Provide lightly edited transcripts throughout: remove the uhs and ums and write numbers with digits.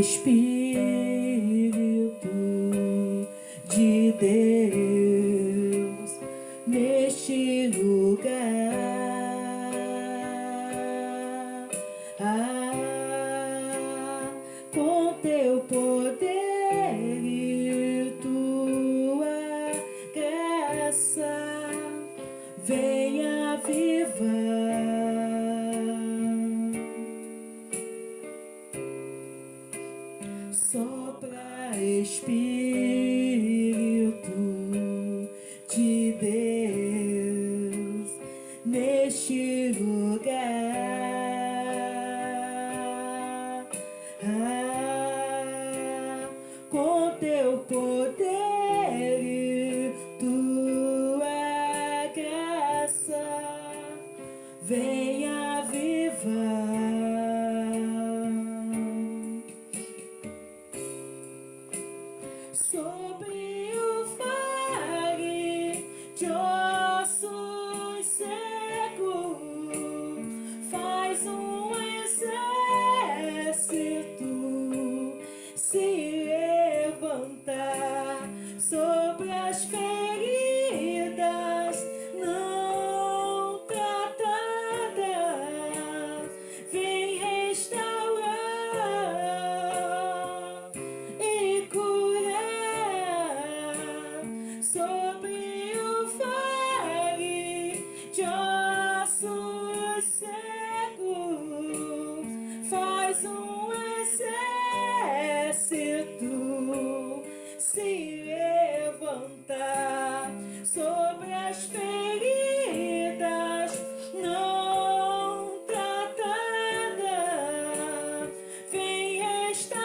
Espírito de Deus neste lugar. Com teu poder e tua graça, venha avivar. Sopra, Espírito de Deus neste lugar. Com teu poder e tua graça, venha avivar. Sobre o vale de ossos secos, faz um exército se levantar. Sobre as feridas não tratadas, vem restaurar e curar. Sobre o vale de ossos secos, faz um exército se levantar. Sobre as feridas não tratadas, vem restaurar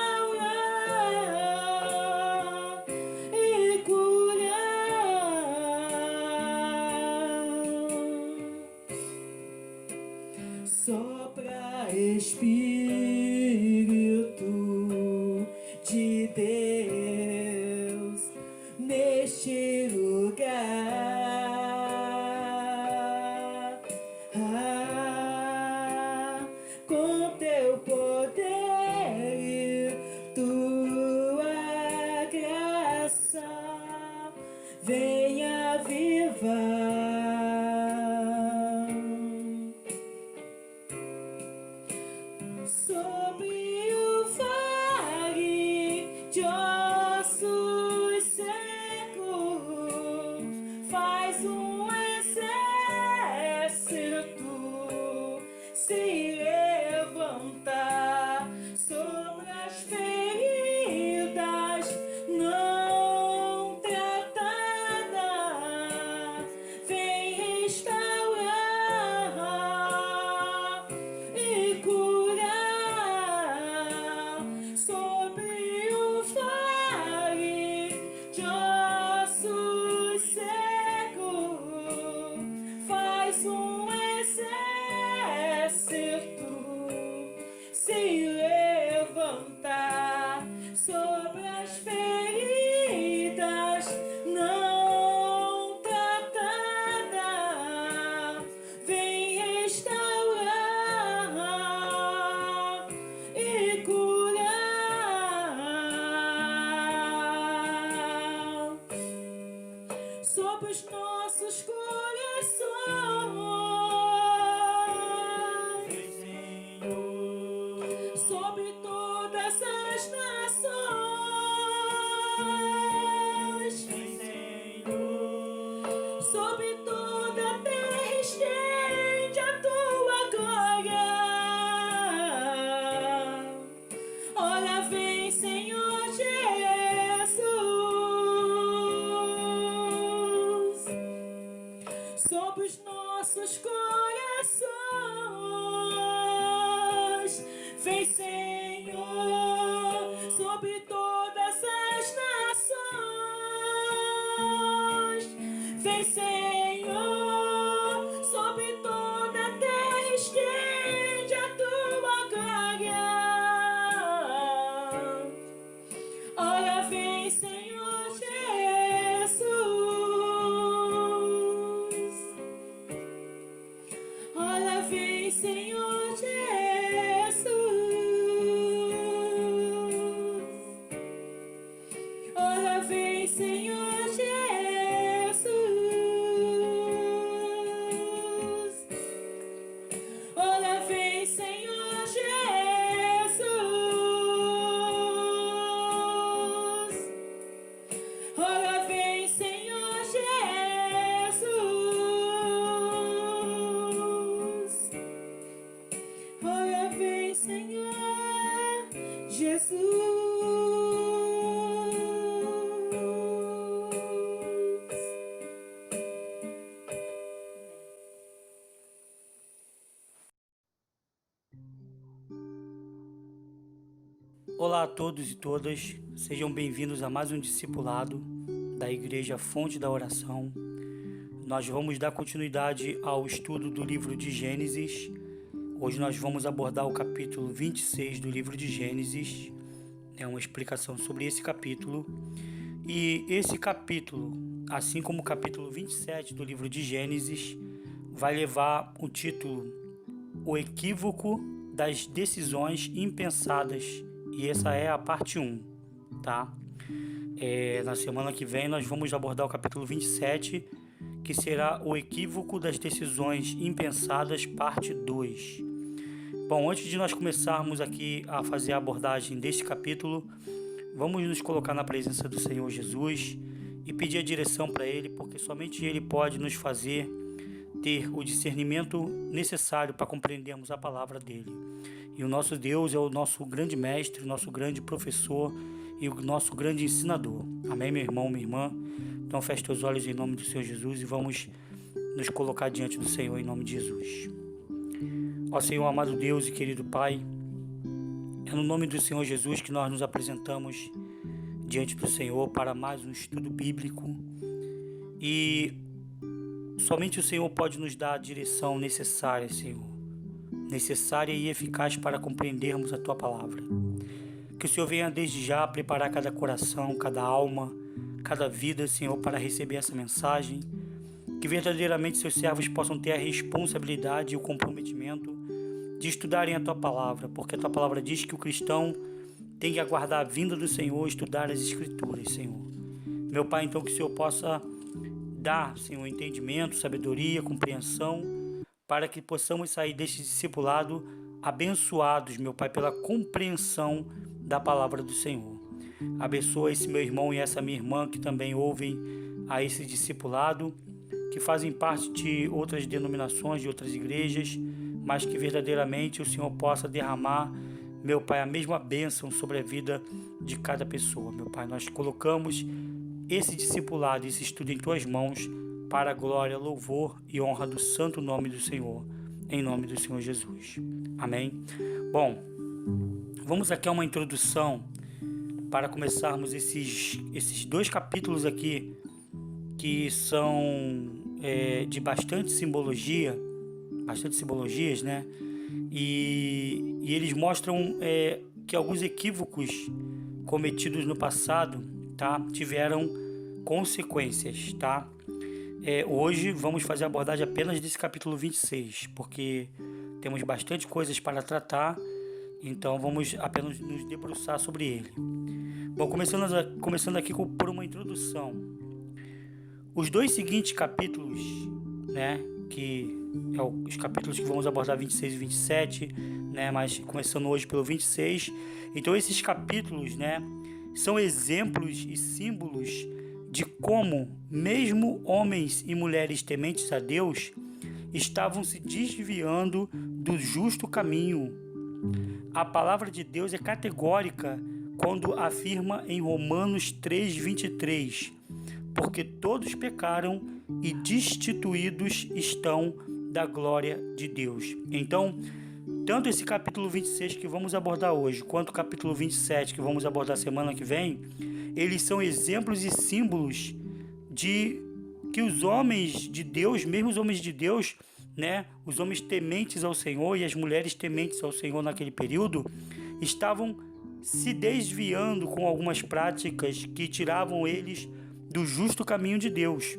e curar. Sopra, Espírito de Deus neste lugar. Com teu poder e tua graça, venha avivar. Sobre o vale de ossos secos, faz um exército se levantar. Sobre as feridas não tratadas, vem restaurar e curar. Sobre o vale de ossos secos, faz um exército se levantar. Sobre as feridas não tratadas, vem restaurar e curar. Sobre os nossos corações, Senhor, sobre todas as nações, Senhor, sobre toda a terra estende a tua glória. Ora vem, Senhor Jesus, sobre os nossos corações. Vem, Senhor, sobre todas as nações. Vem, Senhor, sobre toda a terra estende a tua glória. Ora vem, Senhor Jesus. Ora vem, Senhor Jesus. Olá a todos e todas, sejam bem-vindos a mais um discipulado da Igreja Fonte da Oração. Nós vamos dar continuidade ao estudo do livro de Gênesis. Hoje nós vamos abordar o capítulo 26 do livro de Gênesis, uma explicação sobre esse capítulo. E esse capítulo, assim como o capítulo 27 do livro de Gênesis, vai levar o título O Equívoco das Decisões Impensadas. E essa é a parte 1, tá? Na semana que vem nós vamos abordar o capítulo 27, que será o equívoco das decisões impensadas, parte 2. Bom, antes de nós começarmos aqui a fazer a abordagem deste capítulo, vamos nos colocar na presença do Senhor Jesus e pedir a direção para Ele, porque somente Ele pode nos fazer ter o discernimento necessário para compreendermos a palavra dele. E o nosso Deus é o nosso grande mestre, o nosso grande professor e o nosso grande ensinador. Amém, meu irmão, minha irmã? Então feche teus olhos em nome do Senhor Jesus e vamos nos colocar diante do Senhor em nome de Jesus. Ó Senhor, amado Deus e querido Pai, é no nome do Senhor Jesus que nós nos apresentamos diante do Senhor para mais um estudo bíblico, e somente o Senhor pode nos dar a direção necessária, Senhor, necessária e eficaz para compreendermos a Tua palavra. Que o Senhor venha desde já preparar cada coração, cada alma, cada vida, Senhor, para receber essa mensagem. Que verdadeiramente seus servos possam ter a responsabilidade e o comprometimento de estudarem a Tua palavra, porque a Tua palavra diz que o cristão tem que aguardar a vinda do Senhor e estudar as Escrituras, Senhor. Meu Pai, então, que o Senhor possa dar, Senhor, entendimento, sabedoria, compreensão, para que possamos sair deste discipulado abençoados, meu Pai, pela compreensão da palavra do Senhor. Abençoa esse meu irmão e essa minha irmã que também ouvem a esse discipulado, que fazem parte de outras denominações, de outras igrejas, mas que verdadeiramente o Senhor possa derramar, meu Pai, a mesma bênção sobre a vida de cada pessoa, meu Pai. Nós colocamos esse discipulado, esse estudo em Tuas mãos, para a glória, louvor e honra do santo nome do Senhor, em nome do Senhor Jesus. Amém? Bom, vamos aqui a uma introdução para começarmos esses 2 capítulos aqui, que são de bastante simbologias, né? E eles mostram que alguns equívocos cometidos no passado, tá, tiveram consequências, tá? Hoje vamos fazer a abordagem apenas desse capítulo 26, porque temos bastante coisas para tratar, então vamos apenas nos debruçar sobre ele. Bom, começando aqui por uma introdução. Os 2 seguintes capítulos, né, que os capítulos que vamos abordar 26 e 27, né, mas começando hoje pelo 26. Então esses capítulos, né, são exemplos e símbolos de como mesmo homens e mulheres tementes a Deus estavam se desviando do justo caminho. A palavra de Deus é categórica quando afirma em Romanos 3:23, porque todos pecaram e destituídos estão da glória de Deus. Então, tanto esse capítulo 26 que vamos abordar hoje, quanto o capítulo 27 que vamos abordar semana que vem, eles são exemplos e símbolos de que os homens de Deus, mesmo os homens de Deus, né, os homens tementes ao Senhor e as mulheres tementes ao Senhor naquele período, estavam se desviando com algumas práticas que tiravam eles do justo caminho de Deus.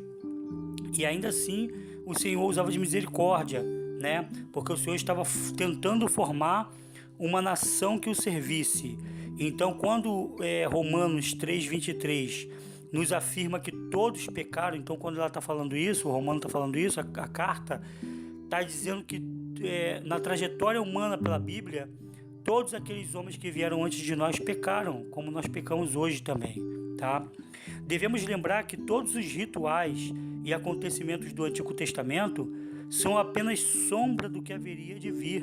E ainda assim, o Senhor usava de misericórdia, né? Porque o Senhor estava tentando formar uma nação que o servisse. Então, quando Romanos 3:23 nos afirma que todos pecaram, então quando ela está falando isso, o Romano está falando isso, a carta está dizendo que na trajetória humana pela Bíblia, todos aqueles homens que vieram antes de nós pecaram, como nós pecamos hoje também, tá? Devemos lembrar que todos os rituais e acontecimentos do Antigo Testamento são apenas sombra do que haveria de vir,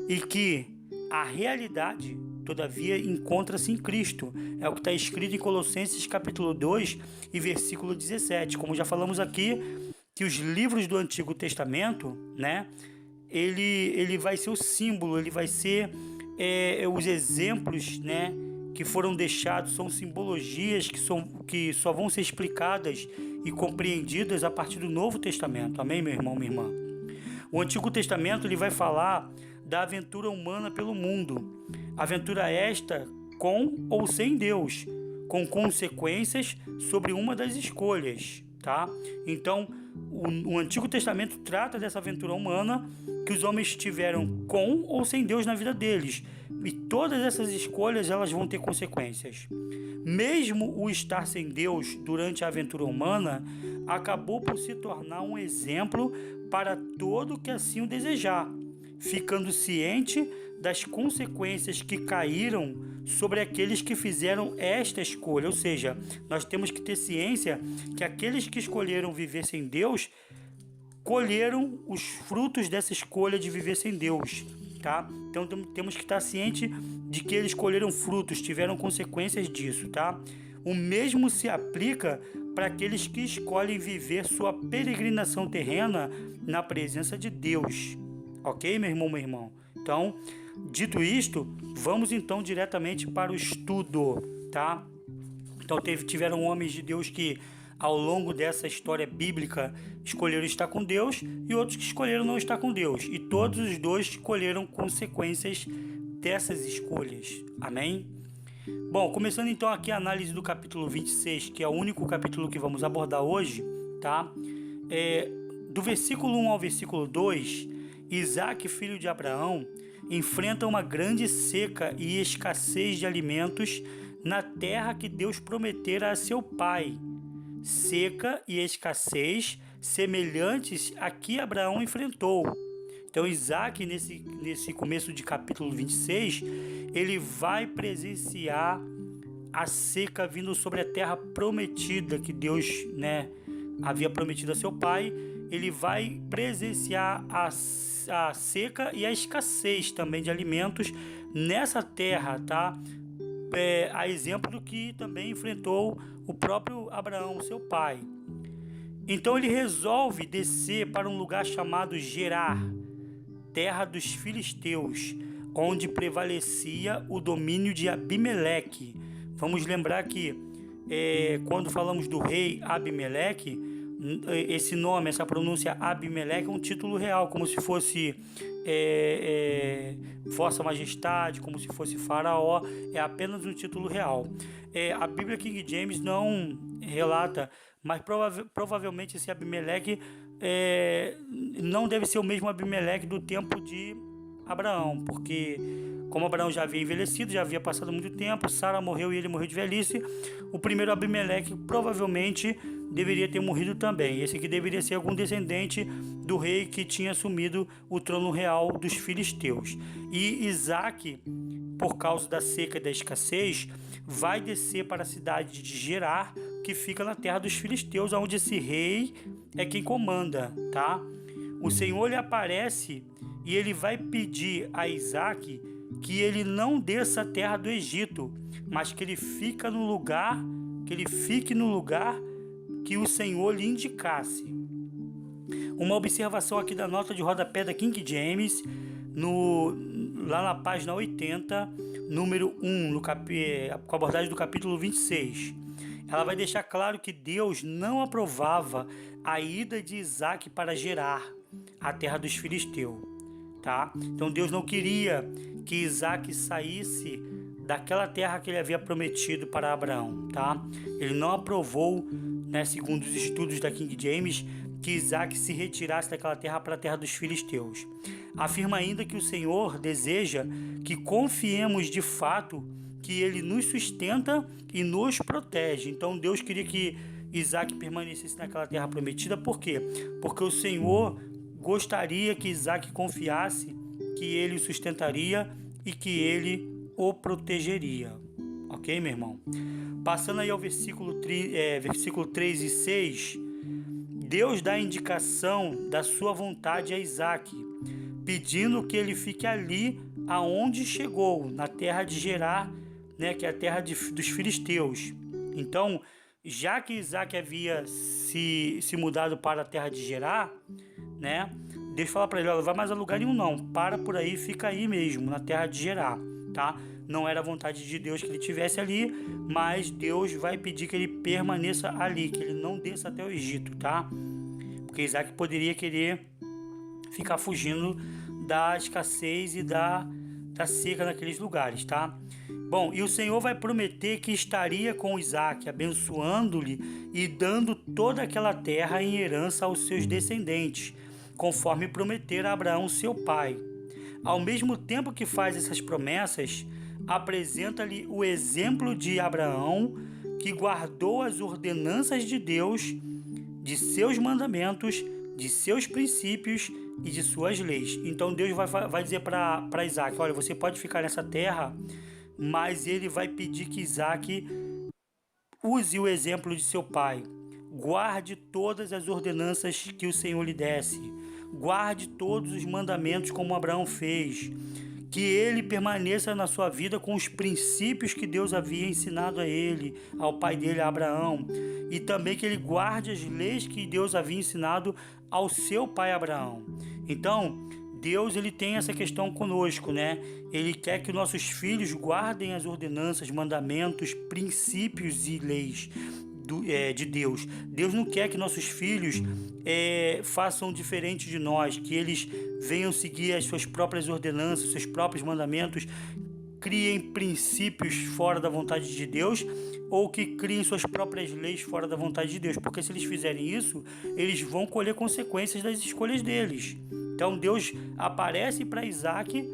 e que a realidade, todavia, encontra-se em Cristo. É o que está escrito em Colossenses capítulo 2 e versículo 17. Como já falamos aqui, que os livros do Antigo Testamento, né, ele vai ser o símbolo, ele vai ser os exemplos, né, que foram deixados são simbologias que só vão ser explicadas e compreendidas a partir do Novo Testamento. Amém, meu irmão, minha irmã? O Antigo Testamento ele vai falar da aventura humana pelo mundo. Aventura esta com ou sem Deus, com consequências sobre uma das escolhas, tá? Então, o Antigo Testamento trata dessa aventura humana que os homens tiveram com ou sem Deus na vida deles. E todas essas escolhas elas vão ter consequências. Mesmo o estar sem Deus durante a aventura humana acabou por se tornar um exemplo para todo que assim o desejar, ficando ciente das consequências que caíram sobre aqueles que fizeram esta escolha. Ou seja, nós temos que ter ciência que aqueles que escolheram viver sem Deus colheram os frutos dessa escolha de viver sem Deus, tá? Então temos que estar ciente de que eles colheram frutos, tiveram consequências disso, tá? O mesmo se aplica para aqueles que escolhem viver sua peregrinação terrena na presença de Deus. Ok, meu irmão, meu irmão? Então, dito isto, vamos então diretamente para o estudo, tá? Então tiveram homens de Deus que ao longo dessa história bíblica escolheram estar com Deus e outros que escolheram não estar com Deus. E todos os dois colheram consequências dessas escolhas. Amém? Bom, começando então aqui a análise do capítulo 26, que é o único capítulo que vamos abordar hoje, tá? Do versículo 1 ao versículo 2, Isaac, filho de Abraão, enfrenta uma grande seca e escassez de alimentos na terra que Deus prometera a seu pai. Seca e escassez semelhantes a que Abraão enfrentou. Então Isaac, nesse começo de capítulo 26, ele vai presenciar a seca vindo sobre a terra prometida que Deus, né, havia prometido a seu pai. Ele vai presenciar a seca e a escassez também de alimentos nessa terra, tá? A exemplo do que também enfrentou o próprio Abraão, seu pai. Então ele resolve descer para um lugar chamado Gerar, terra dos filisteus, onde prevalecia o domínio de Abimeleque. Vamos lembrar que quando falamos do rei Abimeleque, esse nome, essa pronúncia Abimeleque é um título real, como se fosse Vossa Majestade, como se fosse Faraó, é apenas um título real. A Bíblia King James não relata, mas provavelmente esse Abimeleque não deve ser o mesmo Abimeleque do tempo de Abraão, porque como Abraão já havia envelhecido, já havia passado muito tempo, Sara morreu e ele morreu de velhice, o primeiro Abimeleque provavelmente deveria ter morrido também. Esse aqui deveria ser algum descendente do rei que tinha assumido o trono real dos filisteus. E Isaac, por causa da seca e da escassez, vai descer para a cidade de Gerar, que fica na terra dos filisteus, onde esse rei é quem comanda, tá? O Senhor lhe aparece e ele vai pedir a Isaac que ele não desça a terra do Egito, mas que ele fique no lugar que o Senhor lhe indicasse. Uma observação aqui da nota de rodapé da King James, lá na página 80, número 1, com a abordagem do capítulo 26. Ela vai deixar claro que Deus não aprovava a ida de Isaac para Gerar, a terra dos filisteus. Tá? Então Deus não queria que Isaac saísse daquela terra que ele havia prometido para Abraão, tá? Ele não aprovou, né, segundo os estudos da King James, que Isaac se retirasse daquela terra para a terra dos filisteus. Afirma ainda que o Senhor deseja que confiemos de fato que ele nos sustenta e nos protege. Então Deus queria que Isaac permanecesse naquela terra prometida. Por quê? Porque o Senhor gostaria que Isaac confiasse que ele o sustentaria e que ele o protegeria. Ok, meu irmão? Passando aí ao versículo 3 e 6, Deus dá a indicação da sua vontade a Isaac, pedindo que ele fique ali aonde chegou, na terra de Gerar, né, que é a terra dos filisteus. Então, já que Isaac havia se mudado para a terra de Gerar, né, Deus fala para ele, olha, vai mais a lugar nenhum não, para por aí, fica aí mesmo, na terra de Gerar, tá? Não era a vontade de Deus que ele estivesse ali, mas Deus vai pedir que ele permaneça ali, que ele não desça até o Egito, tá? Porque Isaac poderia querer ficar fugindo da escassez e da seca naqueles lugares, tá? Bom, e o Senhor vai prometer que estaria com Isaac, abençoando-lhe e dando toda aquela terra em herança aos seus descendentes, conforme prometera a Abraão, seu pai. Ao mesmo tempo que faz essas promessas, apresenta-lhe o exemplo de Abraão, que guardou as ordenanças de Deus, de seus mandamentos, de seus princípios e de suas leis. Então Deus vai dizer para Isaac, olha, você pode ficar nessa terra, mas ele vai pedir que Isaac use o exemplo de seu pai. Guarde todas as ordenanças que o Senhor lhe desse. Guarde todos os mandamentos como Abraão fez. Que ele permaneça na sua vida com os princípios que Deus havia ensinado a ele, ao pai dele, a Abraão. E também que ele guarde as leis que Deus havia ensinado ao seu pai Abraão. Então, Deus ele tem essa questão conosco, né? Ele quer que nossos filhos guardem as ordenanças, mandamentos, princípios e leis de Deus. Deus não quer que nossos filhos façam diferente de nós, que eles venham seguir as suas próprias ordenanças, seus próprios mandamentos, criem princípios fora da vontade de Deus, ou que criem suas próprias leis fora da vontade de Deus, porque se eles fizerem isso, eles vão colher consequências das escolhas deles. Então Deus aparece para Isaac,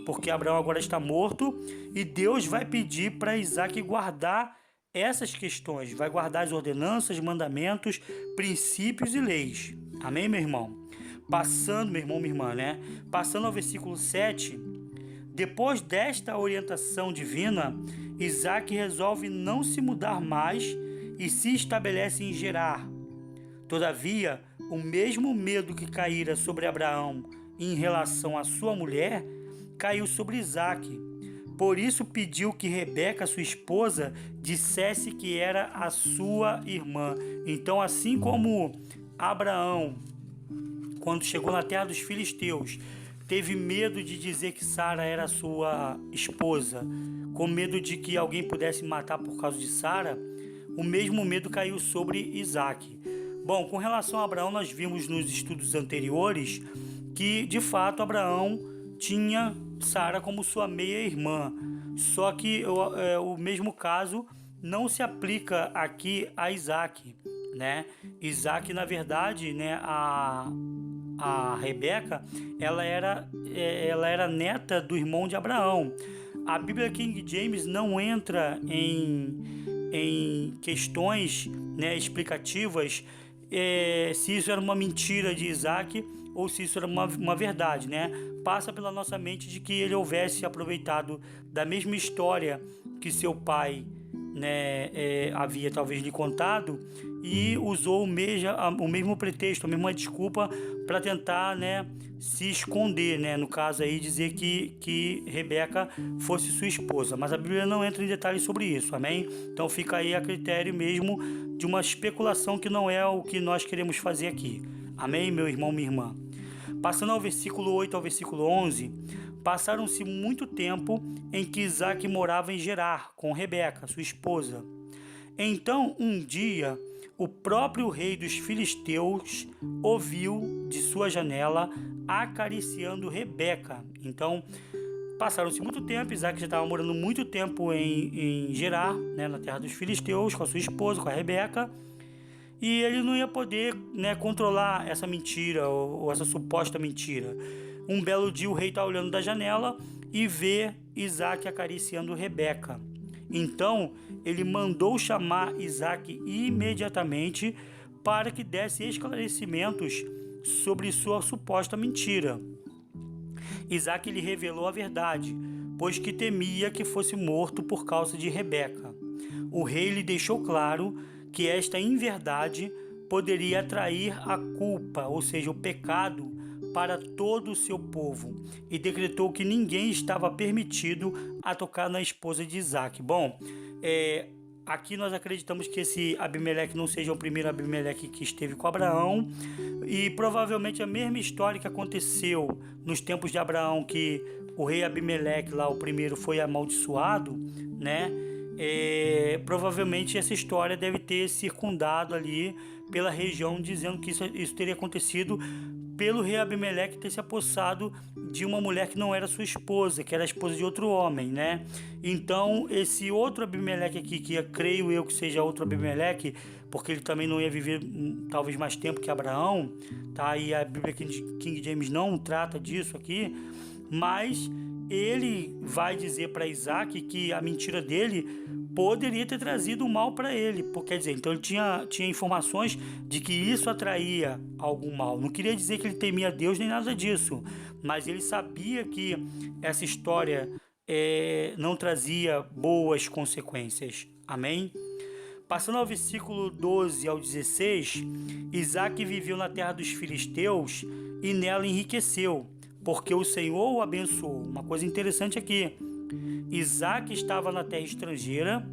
porque Abraão agora está morto, e Deus vai pedir para Isaac guardar essas questões, vai guardar as ordenanças, mandamentos, princípios e leis. Amém, meu irmão? Passando, meu irmão, minha irmã, né? Passando ao versículo 7, depois desta orientação divina, Isaac resolve não se mudar mais e se estabelece em Gerar. Todavia, o mesmo medo que caíra sobre Abraão em relação à sua mulher, caiu sobre Isaac. Por isso pediu que Rebeca, sua esposa, dissesse que era a sua irmã. Então, assim como Abraão, quando chegou na terra dos filisteus, teve medo de dizer que Sara era a sua esposa, com medo de que alguém pudesse matar por causa de Sara, o mesmo medo caiu sobre Isaac. Bom, com relação a Abraão, nós vimos nos estudos anteriores que, de fato, Abraão tinha Sara como sua meia-irmã. Só que o mesmo caso não se aplica aqui a Isaac, né? Isaac, na verdade, né, a Rebeca, ela era neta do irmão de Abraão. A Bíblia King James não entra em questões, né, explicativas se isso era uma mentira de Isaac ou se isso era uma verdade, né? Passa pela nossa mente de que ele houvesse aproveitado da mesma história que seu pai, né, havia talvez lhe contado e usou o mesmo pretexto, a mesma desculpa para tentar, né, se esconder, né? No caso aí, dizer que Rebeca fosse sua esposa. Mas a Bíblia não entra em detalhes sobre isso, amém? Então fica aí a critério mesmo de uma especulação que não é o que nós queremos fazer aqui. Amém, meu irmão, minha irmã? Passando ao versículo 8 ao versículo 11, passaram-se muito tempo em que Isaac morava em Gerar, com Rebeca, sua esposa. Então, um dia, o próprio rei dos filisteus ouviu de sua janela acariciando Rebeca. Então, passaram-se muito tempo, Isaac já estava morando muito tempo em Gerar, né, na terra dos filisteus, com a sua esposa, com a Rebeca, e ele não ia poder, né, controlar essa mentira ou essa suposta mentira. Um belo dia o rei está olhando da janela e vê Isaac acariciando Rebeca. Então ele mandou chamar Isaac imediatamente para que desse esclarecimentos sobre sua suposta mentira. Isaac lhe revelou a verdade, pois que temia que fosse morto por causa de Rebeca. O rei lhe deixou claro que esta inverdade poderia atrair a culpa, ou seja, o pecado, para todo o seu povo, e decretou que ninguém estava permitido a tocar na esposa de Isaac. Bom, aqui nós acreditamos que esse Abimeleque não seja o primeiro Abimeleque que esteve com Abraão, e provavelmente a mesma história que aconteceu nos tempos de Abraão, que o rei Abimeleque lá, o primeiro, foi amaldiçoado, né? Provavelmente essa história deve ter circundado ali pela região, dizendo que isso teria acontecido pelo rei Abimeleque ter se apossado de uma mulher que não era sua esposa, que era a esposa de outro homem, né? Então, esse outro Abimeleque aqui, que creio eu que seja outro Abimeleque, porque ele também não ia viver talvez mais tempo que Abraão, tá? E a Bíblia King James não trata disso aqui, mas ele vai dizer para Isaac que a mentira dele poderia ter trazido mal para ele, porque, quer dizer, então ele tinha informações de que isso atraía algum mal. Não queria dizer que ele temia Deus nem nada disso, mas ele sabia que essa história não trazia boas consequências. Amém? Passando ao versículo 12 ao 16, Isaac viveu na terra dos filisteus e nela enriqueceu, porque o Senhor o abençoou. Uma coisa interessante aqui, Isaac estava na terra estrangeira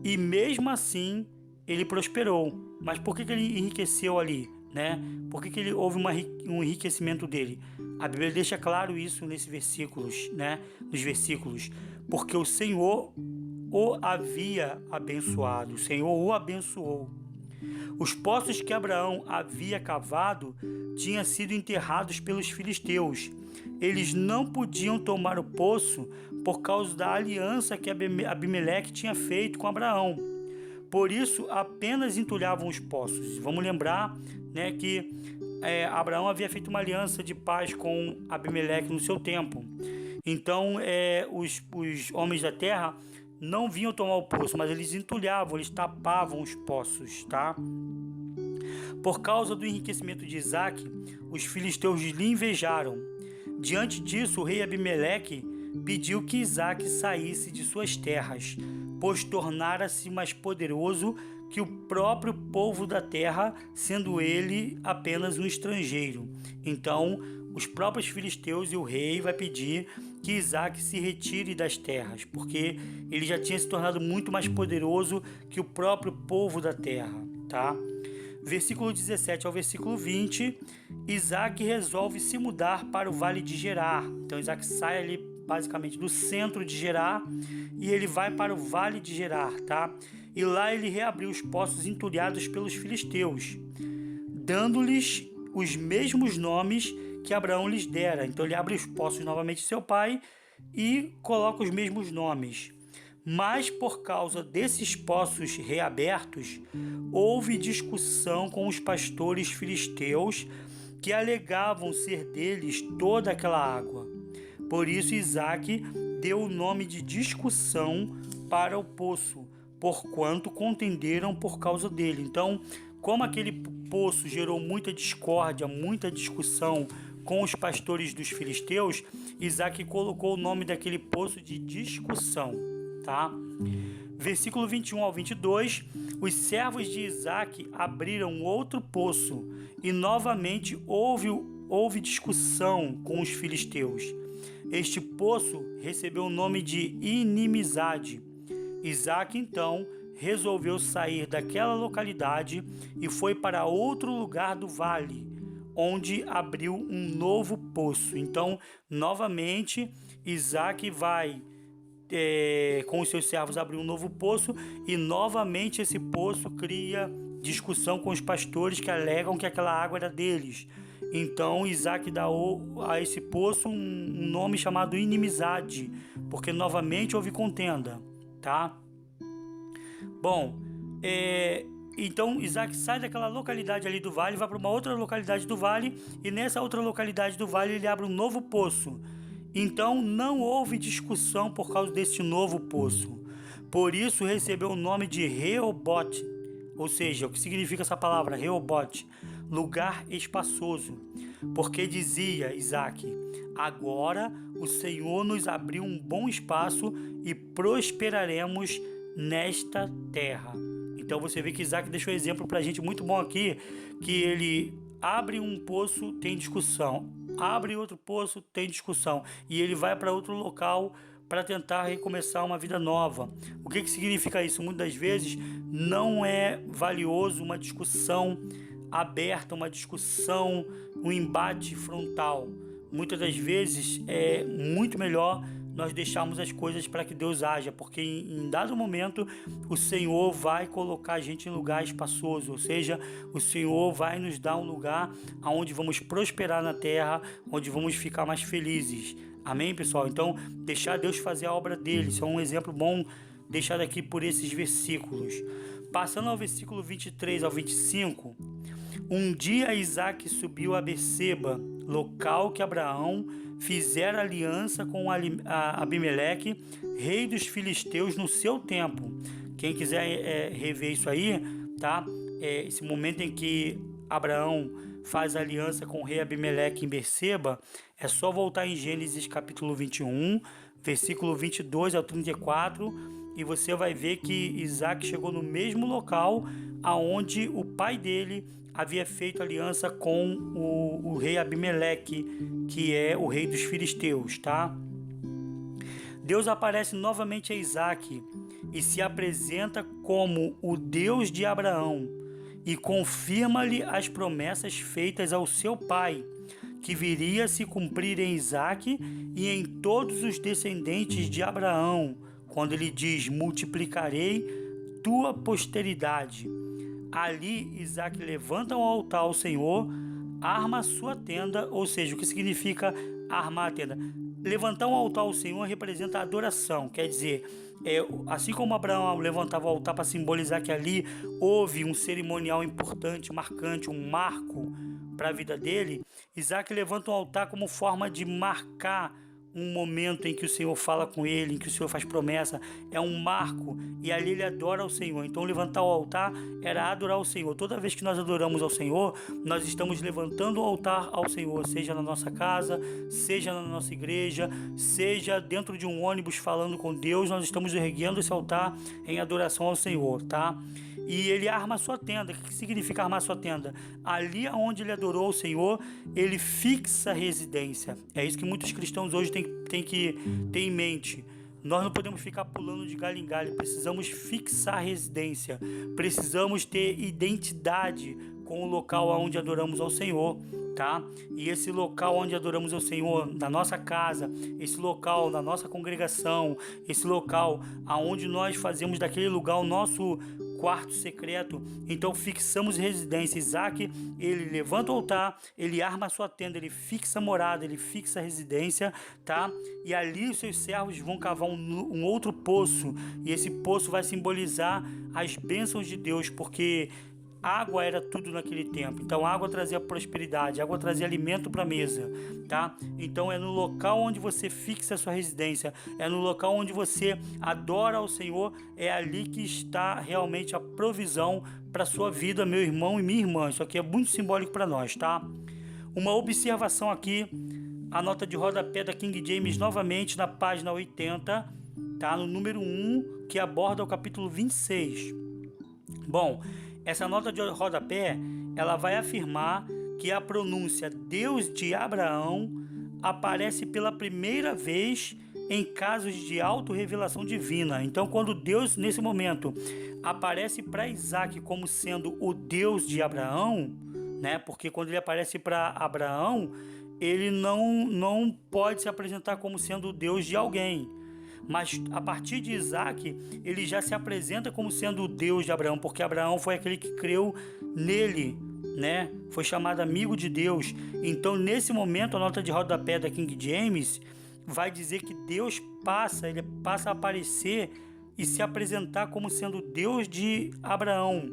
e mesmo assim ele prosperou. Mas por que ele enriqueceu ali, né? Por que houve um enriquecimento dele? A Bíblia deixa claro isso nesses versículos, né? Nos versículos, porque o Senhor o havia abençoado, o Senhor o abençoou. Os poços que Abraão havia cavado tinham sido enterrados pelos filisteus. Eles não podiam tomar o poço por causa da aliança que Abimeleque tinha feito com Abraão. Por isso, apenas entulhavam os poços. Vamos lembrar, né, que Abraão havia feito uma aliança de paz com Abimeleque no seu tempo. Então, os homens da terra não vinham tomar o poço, mas eles entulhavam, eles tapavam os poços, tá? Por causa do enriquecimento de Isaac, os filisteus lhe invejaram. Diante disso, o rei Abimeleque pediu que Isaac saísse de suas terras, pois tornara-se mais poderoso que o próprio povo da terra, sendo ele apenas um estrangeiro. Então, os próprios filisteus e o rei vai pedir que Isaac se retire das terras, porque ele já tinha se tornado muito mais poderoso que o próprio povo da terra, tá? Versículo 17 ao versículo 20, Isaac resolve se mudar para o vale de Gerar. Então Isaac sai ali basicamente do centro de Gerar e ele vai para o vale de Gerar, tá? E lá ele reabriu os poços entulhados pelos filisteus, dando-lhes os mesmos nomes que Abraão lhes dera. Então ele abre os poços novamente de seu pai e coloca os mesmos nomes. Mas por causa desses poços reabertos, houve discussão com os pastores filisteus que alegavam ser deles toda aquela água. Por isso Isaac deu o nome de discussão para o poço, porquanto contenderam por causa dele. Então, como aquele poço gerou muita discórdia, muita discussão com os pastores dos filisteus, Isaac colocou o nome daquele poço de discussão, tá? Versículo 21 ao 22, os servos de Isaac abriram outro poço e novamente houve discussão com os filisteus. Este poço recebeu o nome de inimizade. Isaac então resolveu sair daquela localidade e foi para outro lugar do vale, onde abriu um novo poço. Então, novamente, Isaac vai com os seus servos abrir um novo poço e novamente esse poço cria discussão com os pastores que alegam que aquela água era deles. Então Isaac dá a esse poço um nome chamado inimizade, porque novamente houve contenda, tá? Bom, então Isaac sai daquela localidade ali do vale, vai para uma outra localidade do vale e nessa outra localidade do vale ele abre um novo poço. Então não houve discussão por causa desse novo poço. Por isso recebeu o nome de Reobote, ou seja, o que significa essa palavra, Reobote? Lugar espaçoso. Porque dizia Isaac, agora o Senhor nos abriu um bom espaço e prosperaremos nesta terra. Então você vê que Isaac deixou um exemplo para a gente muito bom aqui, que ele abre um poço, tem discussão. Abre outro poço, tem discussão. E ele vai para outro local para tentar recomeçar uma vida nova. O que significa isso? Muitas das vezes não é valioso uma discussão aberta, uma discussão, um embate frontal. Muitas das vezes é muito melhor nós deixarmos as coisas para que Deus haja, porque em dado momento o Senhor vai colocar a gente em lugar espaçoso, ou seja, o Senhor vai nos dar um lugar onde vamos prosperar na terra, onde vamos ficar mais felizes. Amém, pessoal? Então, deixar Deus fazer a obra dele, isso é um exemplo bom deixado aqui por esses versículos. Passando ao versículo 23 ao 25, um dia Isaac subiu a Berseba, local que Abraão fizera aliança com Abimeleque, rei dos filisteus, no seu tempo. Quem quiser rever isso aí, tá? Esse momento em que Abraão faz aliança com o rei Abimeleque em Berseba, é só voltar em Gênesis capítulo 21, versículo 22 ao 34, e você vai ver que Isaac chegou no mesmo local aonde o pai dele havia feito aliança com o rei Abimeleque, que é o rei dos filisteus, tá? Deus aparece novamente a Isaac e se apresenta como o Deus de Abraão e confirma-lhe as promessas feitas ao seu pai, que viria a se cumprir em Isaac e em todos os descendentes de Abraão, quando ele diz: multiplicarei tua posteridade. Ali Isaac levanta um altar ao Senhor, arma a sua tenda, ou seja, o que significa armar a tenda? Levantar um altar ao Senhor representa a adoração, quer dizer, assim como Abraão levantava o altar para simbolizar que ali houve um cerimonial importante, marcante, um marco para a vida dele, Isaac levanta um altar como forma de marcar um momento em que o Senhor fala com ele, em que o Senhor faz promessa, é um marco, e ali ele adora ao Senhor. Então levantar o altar era adorar ao Senhor. Toda vez que nós adoramos ao Senhor, nós estamos levantando o altar ao Senhor, seja na nossa casa, seja na nossa igreja, seja dentro de um ônibus falando com Deus, nós estamos erguendo esse altar em adoração ao Senhor, tá? E ele arma a sua tenda. O que significa armar a sua tenda? Ali onde ele adorou o Senhor, ele fixa a residência. É isso que muitos cristãos hoje têm que ter em mente. Nós não podemos ficar pulando de galho em galho, precisamos fixar a residência, precisamos ter identidade com o local onde adoramos ao Senhor, tá? E esse local onde adoramos ao Senhor, na nossa casa, esse local na nossa congregação, esse local aonde nós fazemos daquele lugar o nosso quarto secreto, então fixamos residência. Isaac, ele levanta o altar, ele arma a sua tenda, ele fixa a morada, ele fixa a residência, tá? E ali os seus servos vão cavar um outro poço, e esse poço vai simbolizar as bênçãos de Deus, porque água era tudo naquele tempo. Então água trazia prosperidade, água trazia alimento para a mesa, tá? Então é no local onde você fixa a sua residência, é no local onde você adora ao Senhor, é ali que está realmente a provisão para sua vida, meu irmão e minha irmã. Isso aqui é muito simbólico para nós, tá? Uma observação aqui, a nota de rodapé da King James novamente na página 80, tá? No número 1, que aborda o capítulo 26. Bom, essa nota de rodapé, ela vai afirmar que a pronúncia Deus de Abraão aparece pela primeira vez em casos de autorrevelação divina. Então, quando Deus, nesse momento, aparece para Isaac como sendo o Deus de Abraão, né? Porque quando ele aparece para Abraão, ele não pode se apresentar como sendo o Deus de alguém. Mas a partir de Isaac, ele já se apresenta como sendo o Deus de Abraão, porque Abraão foi aquele que creu nele, né? Foi chamado amigo de Deus. Então, nesse momento, a nota de rodapé da King James vai dizer que Deus ele passa a aparecer e se apresentar como sendo o Deus de Abraão.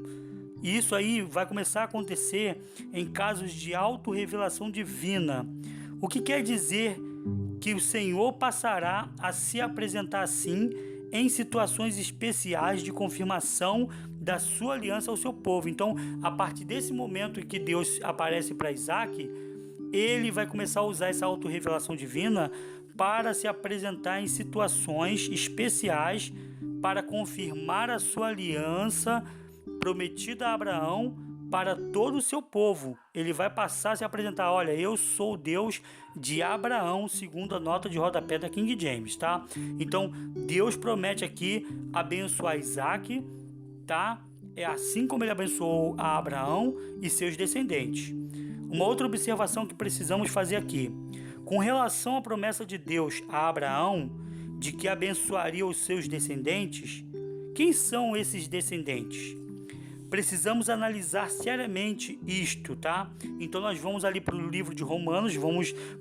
E isso aí vai começar a acontecer em casos de autorrevelação divina. O que quer dizer que o Senhor passará a se apresentar assim em situações especiais de confirmação da sua aliança ao seu povo. Então, a partir desse momento em que Deus aparece para Isaac, ele vai começar a usar essa autorrevelação divina para se apresentar em situações especiais para confirmar a sua aliança prometida a Abraão para todo o seu povo. Ele vai passar a se apresentar, olha, eu sou o Deus de Abraão, segundo a nota de rodapé da King James, tá? Então, Deus promete aqui abençoar Isaac, tá? É assim como ele abençoou a Abraão e seus descendentes. Uma outra observação que precisamos fazer aqui. Com relação à promessa de Deus a Abraão, de que abençoaria os seus descendentes, quem são esses descendentes? Precisamos analisar seriamente isto, tá? Então nós vamos ali para o livro de Romanos,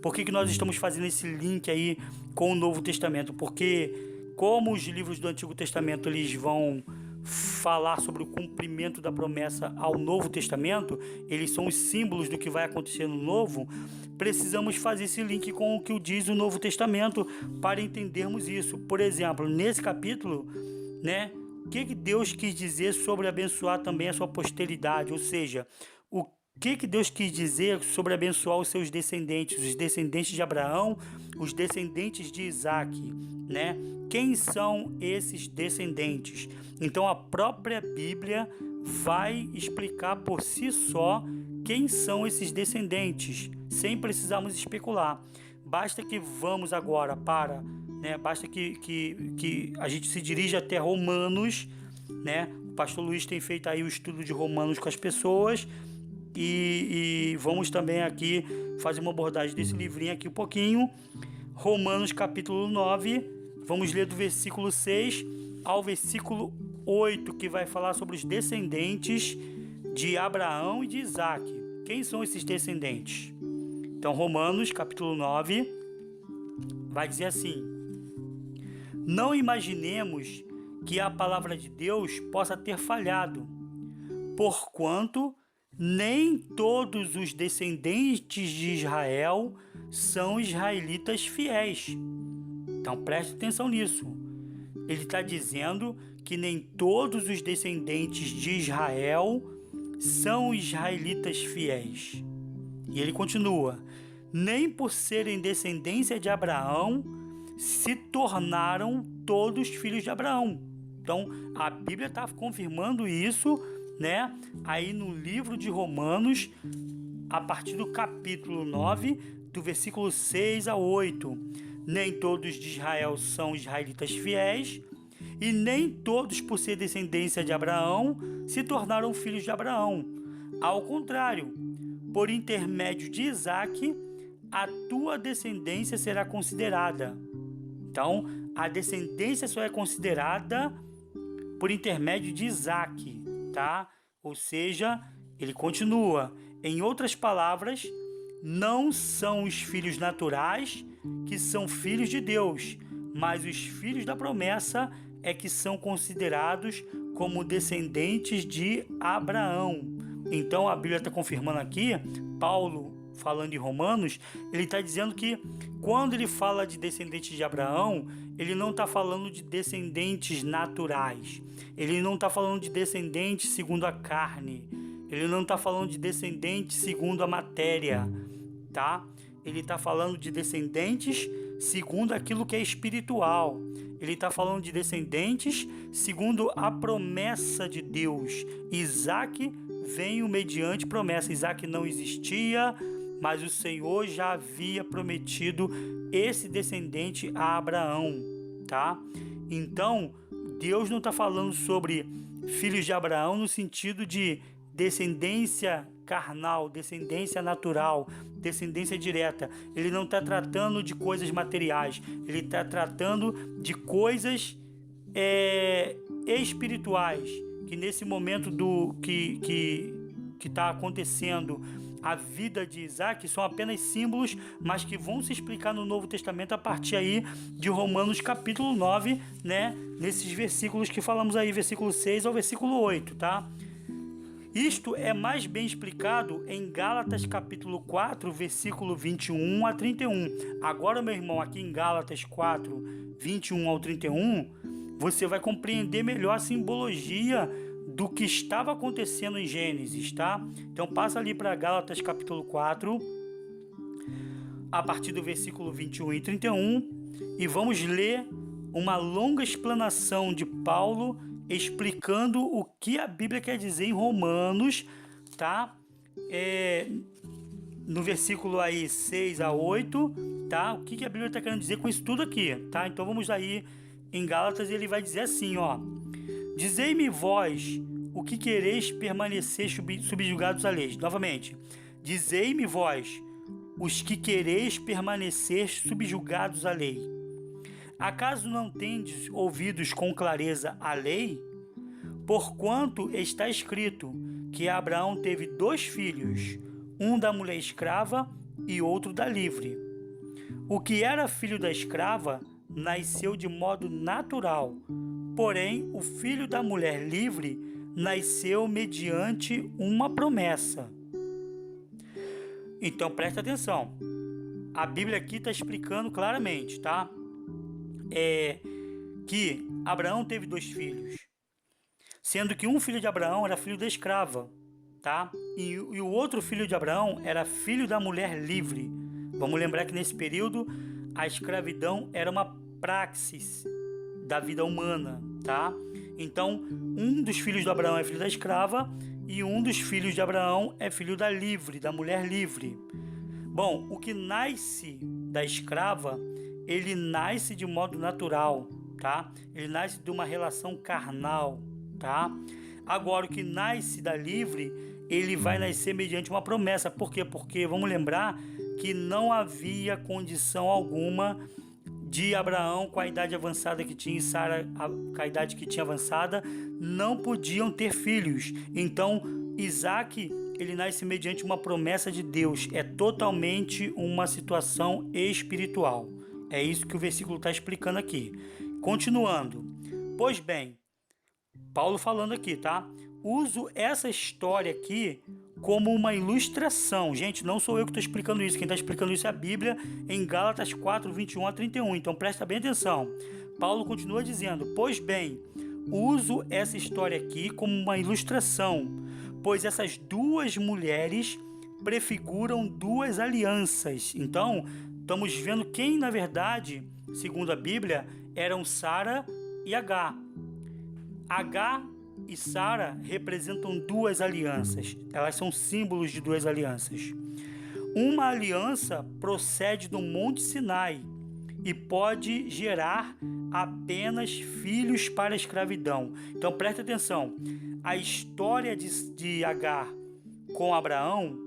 por que nós estamos fazendo esse link aí com o Novo Testamento? Porque como os livros do Antigo Testamento eles vão falar sobre o cumprimento da promessa ao Novo Testamento, eles são os símbolos do que vai acontecer no Novo, precisamos fazer esse link com o que diz o Novo Testamento para entendermos isso. Por exemplo, nesse capítulo, né, o que Deus quis dizer sobre abençoar também a sua posteridade, ou seja, o que Deus quis dizer sobre abençoar os seus descendentes, os descendentes de Abraão, os descendentes de Isaac, né? Quem são esses descendentes? Então a própria Bíblia vai explicar por si só quem são esses descendentes, sem precisarmos especular. Basta que vamos agora para, né? Basta que a gente se dirija até Romanos, né? O pastor Luiz tem feito aí o estudo de Romanos com as pessoas e vamos também aqui fazer uma abordagem desse livrinho aqui um pouquinho. Romanos capítulo 9, vamos ler do versículo 6 ao versículo 8, que vai falar sobre os descendentes de Abraão e de Isaac. Quem são esses descendentes? Então, Romanos capítulo 9 vai dizer assim: não imaginemos que a palavra de Deus possa ter falhado, porquanto nem todos os descendentes de Israel são israelitas fiéis. Então preste atenção nisso. Ele está dizendo que nem todos os descendentes de Israel são israelitas fiéis. E ele continua: nem por serem descendência de Abraão se tornaram todos filhos de Abraão. Então a Bíblia está confirmando isso, né? Aí no livro de Romanos, a partir do capítulo 9, do versículo 6 a 8. Nem todos de Israel são israelitas fiéis, e nem todos, por ser descendência de Abraão, se tornaram filhos de Abraão. Ao contrário, por intermédio de Isaac, a tua descendência será considerada. Então, a descendência só é considerada por intermédio de Isaac, tá? Ou seja, ele continua. Em outras palavras, não são os filhos naturais que são filhos de Deus, mas os filhos da promessa é que são considerados como descendentes de Abraão. Então a Bíblia está confirmando aqui, Paulo falando em Romanos, ele está dizendo que quando ele fala de descendentes de Abraão, ele não está falando de descendentes naturais, ele não está falando de descendentes segundo a carne, ele não está falando de descendentes segundo a matéria, tá? Ele está falando de descendentes segundo aquilo que é espiritual. Ele está falando de descendentes segundo a promessa de Deus. Isaac veio mediante promessa. Isaac não existia, mas o Senhor já havia prometido esse descendente a Abraão, tá? Então, Deus não está falando sobre filhos de Abraão no sentido de descendência carnal, descendência natural, descendência direta. Ele não está tratando de coisas materiais, ele está tratando de coisas espirituais, que nesse momento que está acontecendo a vida de Isaac são apenas símbolos, mas que vão se explicar no Novo Testamento a partir aí de Romanos capítulo 9, né? Nesses versículos que falamos aí, versículo 6 ao versículo 8, tá? Isto é mais bem explicado em Gálatas capítulo 4, versículo 21 a 31. Agora, meu irmão, aqui em Gálatas 4, 21 ao 31, você vai compreender melhor a simbologia do que estava acontecendo em Gênesis, tá? Então passa ali para Gálatas capítulo 4, a partir do versículo 21 e 31, e vamos ler uma longa explanação de Paulo explicando o que a Bíblia quer dizer em Romanos tá? No versículo aí 6 a 8, tá? O que a Bíblia está querendo dizer com isso tudo aqui, tá? Então vamos aí em Gálatas, ele vai dizer assim, ó: dizei-me vós o que quereis permanecer subjugados à lei. Novamente, dizei-me vós os que quereis permanecer subjugados à lei. Acaso não tendes ouvidos com clareza a lei? Porquanto está escrito que Abraão teve 2 filhos, um da mulher escrava e outro da livre. O que era filho da escrava nasceu de modo natural, porém o filho da mulher livre nasceu mediante uma promessa. Então presta atenção, a Bíblia aqui está explicando claramente, tá? Que Abraão teve 2 filhos, sendo que um filho de Abraão era filho da escrava, tá? E o outro filho de Abraão era filho da mulher livre. Vamos lembrar que nesse período a escravidão era uma praxis da vida humana, tá? Então, um dos filhos de Abraão é filho da escrava e um dos filhos de Abraão é filho da livre, da mulher livre. Bom, o que nasce da escrava, ele nasce de modo natural, tá? Ele nasce de uma relação carnal, tá? Agora, o que nasce da livre, ele vai nascer mediante uma promessa. Por quê? Porque vamos lembrar que não havia condição alguma de Abraão, com a idade avançada que tinha, e Sara, com a idade que tinha avançada, não podiam ter filhos. Então, Isaac, ele nasce mediante uma promessa de Deus. É totalmente uma situação espiritual. É isso que o versículo está explicando aqui. Continuando. Pois bem, Paulo falando aqui, tá? Uso essa história aqui como uma ilustração. Gente, não sou eu que estou explicando isso. Quem está explicando isso é a Bíblia em Gálatas 4, 21 a 31. Então presta bem atenção. Paulo continua dizendo: pois bem, uso essa história aqui como uma ilustração, pois essas 2 mulheres prefiguram 2 alianças. Então, estamos vendo quem, na verdade, segundo a Bíblia, eram Sara e Agar. Agar e Sara representam 2 alianças. Elas são símbolos de 2 alianças. Uma aliança procede do Monte Sinai e pode gerar apenas filhos para a escravidão. Então presta atenção. A história de Agar com Abraão,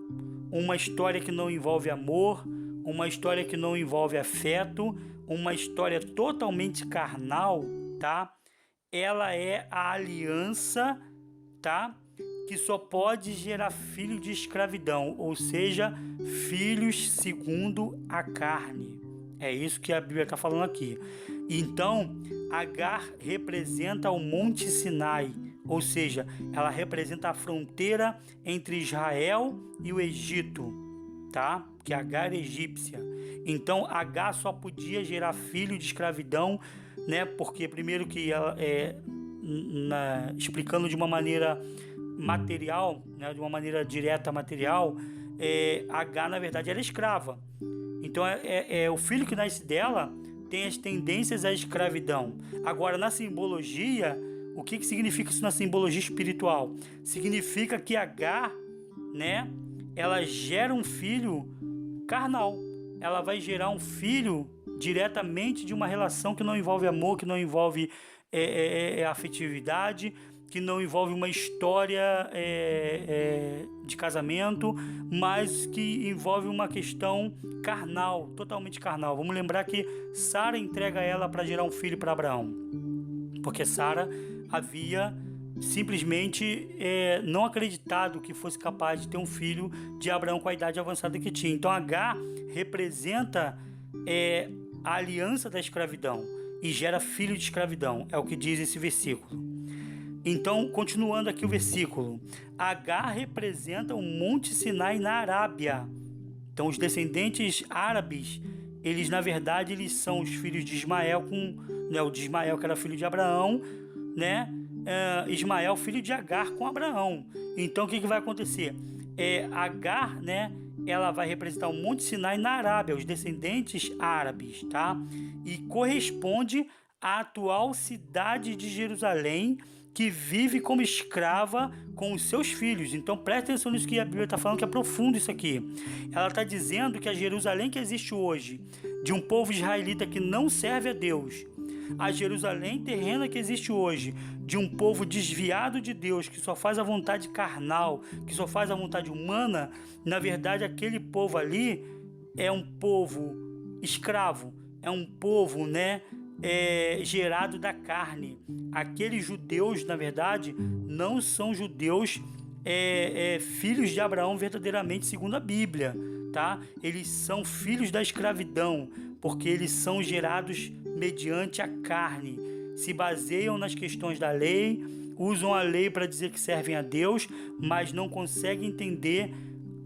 uma história que não envolve amor, uma história que não envolve afeto, uma história totalmente carnal, tá? Ela é a aliança, tá? Que só pode gerar filho de escravidão, ou seja, filhos segundo a carne. É isso que a Bíblia está falando aqui. Então, Agar representa o Monte Sinai, ou seja, ela representa a fronteira entre Israel e o Egito, tá? Que Agar é egípcia. Então, Agar só podia gerar filho de escravidão, né? Porque primeiro que ela explicando de uma maneira material, né? De uma maneira direta material, Agar na verdade era escrava. Então o filho que nasce dela tem as tendências à escravidão. Agora, na simbologia, o que significa isso na simbologia espiritual? Significa que Agar, né? Ela gera um filho carnal. Ela vai gerar um filho diretamente de uma relação que não envolve amor, que não envolve afetividade, que não envolve uma história de casamento, mas que envolve uma questão carnal, totalmente carnal. Vamos lembrar que Sara entrega ela para gerar um filho para Abraão, porque Sara havia simplesmente não acreditado que fosse capaz de ter um filho de Abraão com a idade avançada que tinha. Então Agar representa a aliança da escravidão e gera filho de escravidão, é o que diz esse versículo. Então, continuando aqui o versículo, Agar representa o Monte Sinai na Arábia. Então, os descendentes árabes, eles na verdade eles são os filhos de Ismael, o de Ismael que era filho de Abraão, né? Ismael, filho de Agar com Abraão. Então, o que vai acontecer? Agar, né? Ela vai representar o Monte Sinai na Arábia, os descendentes árabes, tá? E corresponde à atual cidade de Jerusalém que vive como escrava com os seus filhos. Então preste atenção nisso que a Bíblia está falando, que é profundo isso aqui. Ela está dizendo que a Jerusalém que existe hoje, de um povo israelita que não serve a Deus, a Jerusalém terrena que existe hoje, de um povo desviado de Deus, que só faz a vontade carnal, que só faz a vontade humana, na verdade aquele povo ali é um povo escravo, é um povo, gerado da carne. Aqueles judeus, na verdade, não são judeus filhos de Abraão verdadeiramente, segundo a Bíblia, tá? Eles são filhos da escravidão, porque eles são gerados mediante a carne, se baseiam nas questões da lei, usam a lei para dizer que servem a Deus, mas não conseguem entender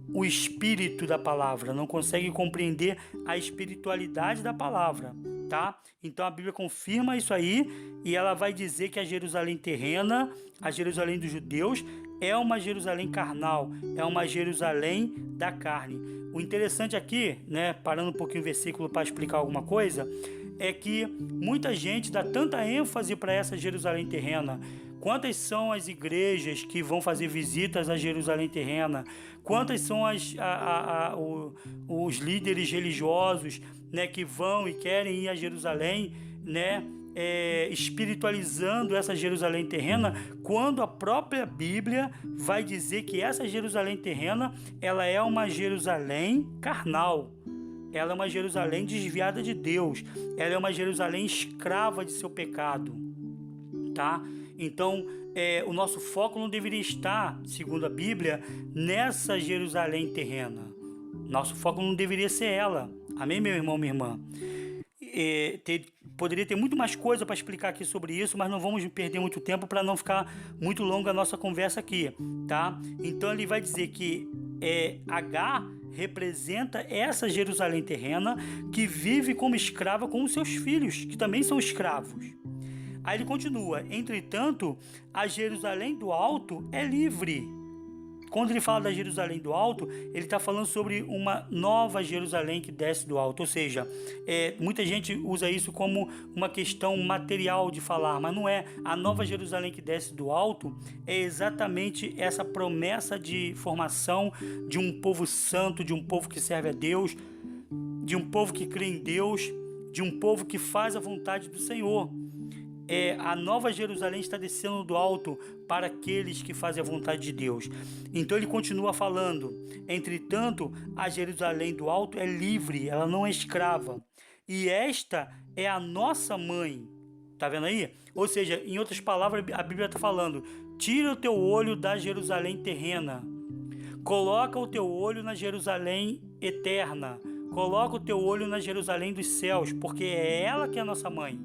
o espírito da palavra, não conseguem compreender a espiritualidade da palavra, tá? Então a Bíblia confirma isso aí e ela vai dizer que a Jerusalém terrena, a Jerusalém dos judeus, é uma Jerusalém carnal, é uma Jerusalém da carne. O interessante aqui, parando um pouquinho o versículo para explicar alguma coisa, é que muita gente dá tanta ênfase para essa Jerusalém terrena. Quantas são as igrejas que vão fazer visitas a Jerusalém terrena? Quantas são os líderes religiosos, que vão e querem ir a Jerusalém, espiritualizando essa Jerusalém terrena, quando a própria Bíblia vai dizer que essa Jerusalém terrena, ela é uma Jerusalém carnal. Ela é uma Jerusalém desviada de Deus. Ela é uma Jerusalém escrava de seu pecado, tá? Então, o nosso foco não deveria estar, segundo a Bíblia, nessa Jerusalém terrena. Nosso foco não deveria ser ela. Amém, meu irmão, minha irmã? Poderia ter muito mais coisa para explicar aqui sobre isso, mas não vamos perder muito tempo para não ficar muito longa a nossa conversa aqui, tá? Então, ele vai dizer que H representa essa Jerusalém terrena que vive como escrava com os seus filhos, que também são escravos. Aí ele continua: entretanto, a Jerusalém do alto é livre. Quando ele fala da Jerusalém do alto, ele está falando sobre uma nova Jerusalém que desce do alto. Ou seja, muita gente usa isso como uma questão material de falar, mas não é. A nova Jerusalém que desce do alto é exatamente essa promessa de formação de um povo santo, de um povo que serve a Deus, de um povo que crê em Deus, de um povo que faz a vontade do Senhor. A nova Jerusalém está descendo do alto para aqueles que fazem a vontade de Deus. Então ele continua falando: entretanto, a Jerusalém do alto é livre, ela não é escrava, e esta é a nossa mãe. Tá vendo aí? Ou seja, em outras palavras, a Bíblia está falando: tira o teu olho da Jerusalém terrena, coloca o teu olho na Jerusalém eterna, coloca o teu olho na Jerusalém dos céus, porque é ela que é a nossa mãe,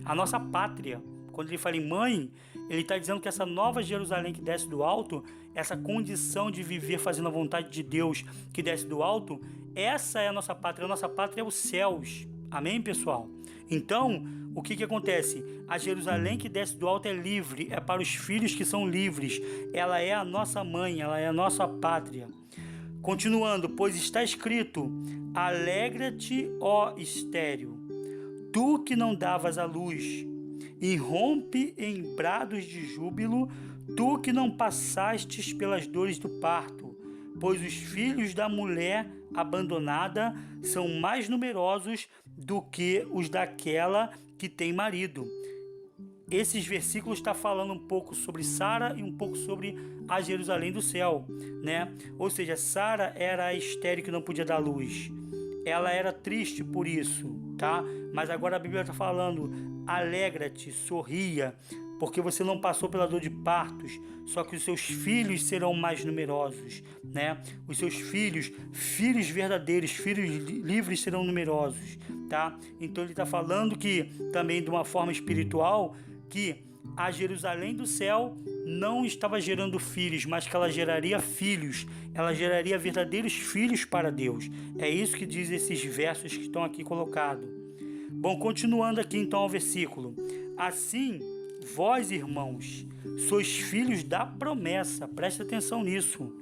a nossa pátria. Quando ele fala em mãe, ele está dizendo que essa nova Jerusalém que desce do alto, essa condição de viver fazendo a vontade de Deus que desce do alto, essa é a nossa pátria. A nossa pátria é os céus. Amém, pessoal? Então, o que acontece? A Jerusalém que desce do alto é livre, é para os filhos que são livres. Ela é a nossa mãe, ela é a nossa pátria. Continuando: pois está escrito: alegra-te, ó estéril, tu que não davas à luz, irrompe em brados de júbilo, tu que não passastes pelas dores do parto, pois os filhos da mulher abandonada são mais numerosos do que os daquela que tem marido. Esses versículos estão falando um pouco sobre Sara e um pouco sobre a Jerusalém do céu, Ou seja, Sara era a estéril que não podia dar luz. Ela era triste por isso, tá? Mas agora a Bíblia está falando: alegra-te, sorria, porque você não passou pela dor de partos, só que os seus filhos serão mais numerosos, Os seus filhos verdadeiros, filhos livres serão numerosos, tá? Então ele está falando que, também de uma forma espiritual, que a Jerusalém do céu não estava gerando filhos, mas que ela geraria filhos, ela geraria verdadeiros filhos para Deus. É isso que diz esses versos que estão aqui colocados. Bom, continuando aqui então o versículo: assim, vós, irmãos, sois filhos da promessa. Preste atenção nisso.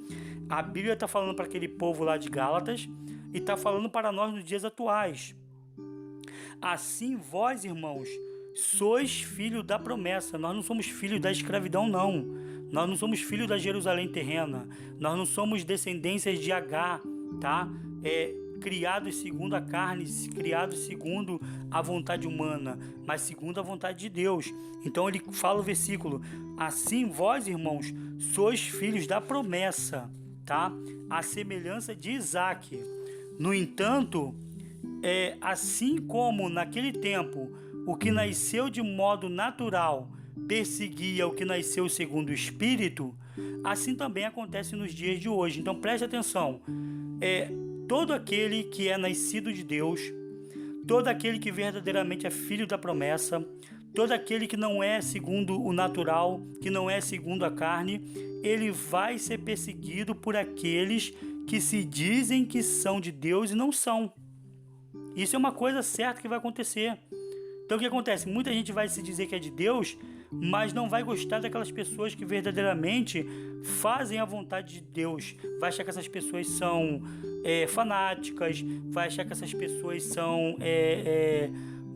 A Bíblia está falando para aquele povo lá de Gálatas e está falando para nós nos dias atuais. Assim, vós, irmãos, sois filho da promessa. Nós não somos filhos da escravidão, não. Nós não somos filhos da Jerusalém terrena. Nós não somos descendências de Agar, tá? Criados segundo a carne, criados segundo a vontade humana, mas segundo a vontade de Deus. Então ele fala o versículo: assim vós, irmãos, sois filhos da promessa, tá? A semelhança de Isaque. No entanto, assim como naquele tempo o que nasceu de modo natural perseguia o que nasceu segundo o Espírito, assim também acontece nos dias de hoje. Então preste atenção, todo aquele que é nascido de Deus, todo aquele que verdadeiramente é filho da promessa, todo aquele que não é segundo o natural, que não é segundo a carne, ele vai ser perseguido por aqueles que se dizem que são de Deus e não são. Isso é uma coisa certa que vai acontecer. Então o que acontece? Muita gente vai se dizer que é de Deus, mas não vai gostar daquelas pessoas que verdadeiramente fazem a vontade de Deus. Vai achar que essas pessoas são fanáticas, vai achar que essas pessoas são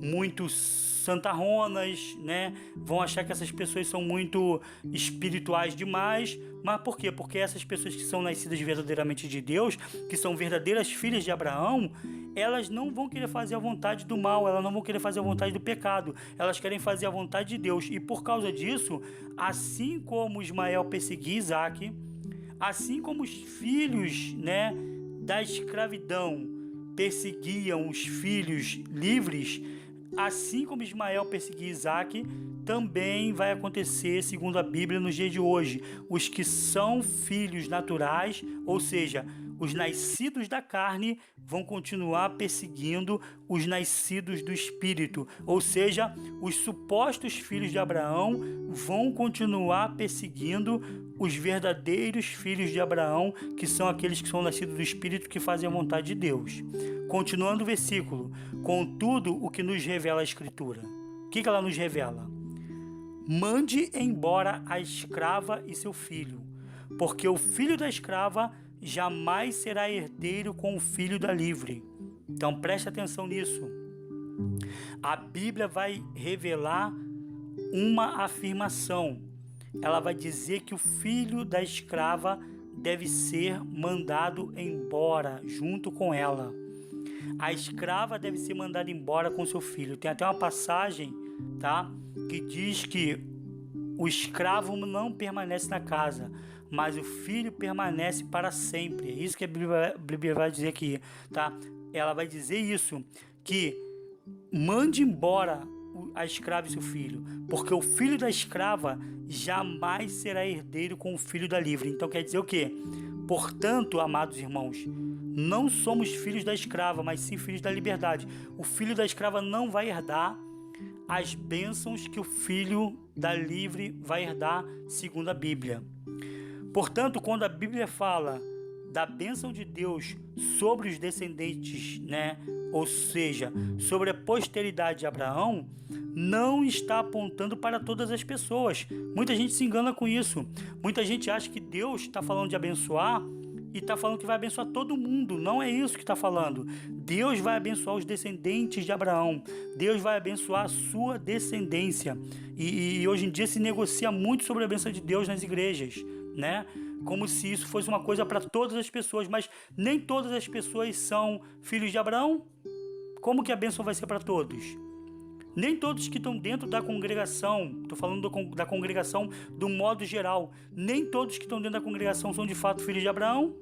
muito santarronas, né? Vão achar que essas pessoas são muito espirituais demais. Mas por quê? Porque essas pessoas que são nascidas verdadeiramente de Deus, que são verdadeiras filhas de Abraão, elas não vão querer fazer a vontade do mal, elas não vão querer fazer a vontade do pecado, elas querem fazer a vontade de Deus. E por causa disso, assim como Ismael perseguia Isaque, assim como os filhos, né, da escravidão perseguiam os filhos livres, assim como Ismael perseguia Isaque, também vai acontecer, segundo a Bíblia, nos dias de hoje. Os que são filhos naturais, ou seja, os nascidos da carne, vão continuar perseguindo os nascidos do Espírito. Ou seja, os supostos filhos de Abraão vão continuar perseguindo os verdadeiros filhos de Abraão, que são aqueles que são nascidos do Espírito, que fazem a vontade de Deus. Continuando o versículo: contudo, o que nos revela a Escritura? O que ela nos revela? Mande embora a escrava e seu filho, porque o filho da escrava jamais será herdeiro com o filho da livre. Então preste atenção nisso. A Bíblia vai revelar uma afirmação. Ela vai dizer que o filho da escrava deve ser mandado embora junto com ela. A escrava deve ser mandada embora com seu filho. Tem até uma passagem, tá, que diz que o escravo não permanece na casa, mas o filho permanece para sempre. É isso que a Bíblia vai dizer aqui, tá? Ela vai dizer isso, que mande embora a escrava e seu filho, porque o filho da escrava jamais será herdeiro com o filho da livre. Então quer dizer o quê? Portanto, amados irmãos, não somos filhos da escrava, mas sim filhos da liberdade. O filho da escrava não vai herdar as bênçãos que o filho da livre vai herdar, segundo a Bíblia. Portanto, quando a Bíblia fala da bênção de Deus sobre os descendentes, né? Ou seja, sobre a posteridade de Abraão, não está apontando para todas as pessoas. Muita gente se engana com isso. Muita gente acha que Deus está falando de abençoar e está falando que vai abençoar todo mundo. Não é isso que está falando. Deus vai abençoar os descendentes de Abraão. Deus vai abençoar a sua descendência. E hoje em dia se negocia muito sobre a bênção de Deus nas igrejas, né? Como se isso fosse uma coisa para todas as pessoas, mas nem todas as pessoas são filhos de Abraão. Como que a bênção vai ser para todos? Nem todos que estão dentro da congregação, estou falando da congregação do modo geral, nem todos que estão dentro da congregação são de fato filhos de Abraão.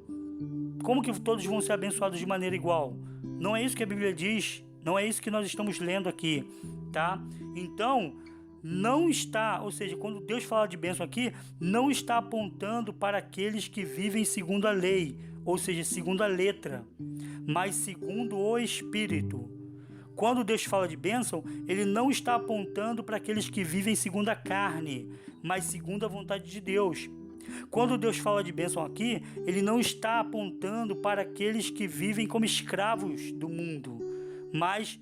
Como que todos vão ser abençoados de maneira igual? Não é isso que a Bíblia diz, não é isso que nós estamos lendo aqui, tá? Então, não está, ou seja, quando Deus fala de bênção aqui, não está apontando para aqueles que vivem segundo a lei, ou seja, segundo a letra, mas segundo o Espírito. Quando Deus fala de bênção, ele não está apontando para aqueles que vivem segundo a carne, mas segundo a vontade de Deus. Quando Deus fala de bênção aqui, ele não está apontando para aqueles que vivem como escravos do mundo, mas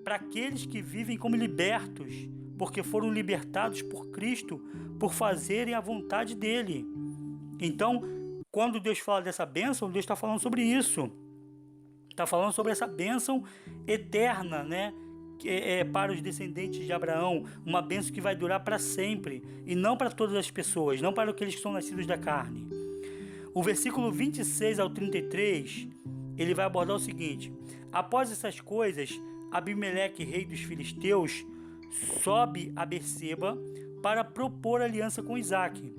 para aqueles que vivem como libertos, porque foram libertados por Cristo, por fazerem a vontade dele. Então, quando Deus fala dessa bênção, Deus está falando sobre isso. Está falando sobre essa bênção eterna, né? para os descendentes de Abraão, uma bênção que vai durar para sempre, e não para todas as pessoas, não para aqueles que são nascidos da carne. O versículo 26 ao 33, ele vai abordar o seguinte: após essas coisas, Abimeleque, rei dos filisteus, sobe a Berseba para propor aliança com Isaque.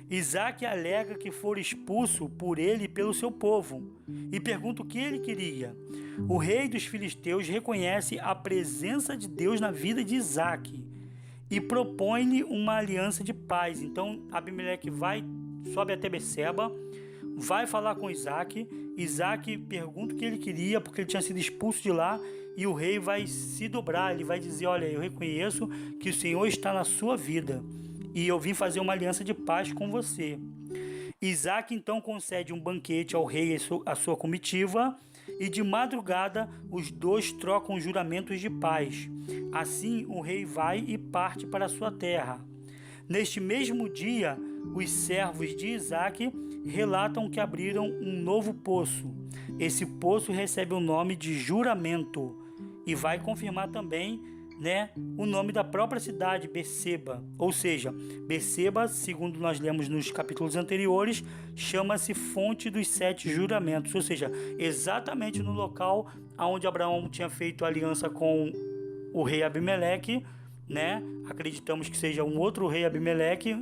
Isaque alega que for expulso por ele e pelo seu povo, e pergunta o que ele queria. O rei dos filisteus reconhece a presença de Deus na vida de Isaque e propõe-lhe uma aliança de paz. Então Abimeleque sobe até Berseba, vai falar com Isaque. Isaque pergunta o que ele queria, porque ele tinha sido expulso de lá, e o rei vai se dobrar, ele vai dizer: olha, eu reconheço que o Senhor está na sua vida, e eu vim fazer uma aliança de paz com você. Isaque então concede um banquete ao rei e a sua comitiva, e de madrugada os dois trocam juramentos de paz. Assim o rei vai e parte para a sua terra. Neste mesmo dia, os servos de Isaque relatam que abriram um novo poço. Esse poço recebe o nome de Juramento, e vai confirmar também, o nome da própria cidade, Berseba. Ou seja, Berseba, segundo nós lemos nos capítulos anteriores, chama-se Fonte dos Sete Juramentos. Ou seja, exatamente no local onde Abraão tinha feito aliança com o rei Abimeleque, acreditamos que seja um outro rei Abimeleque,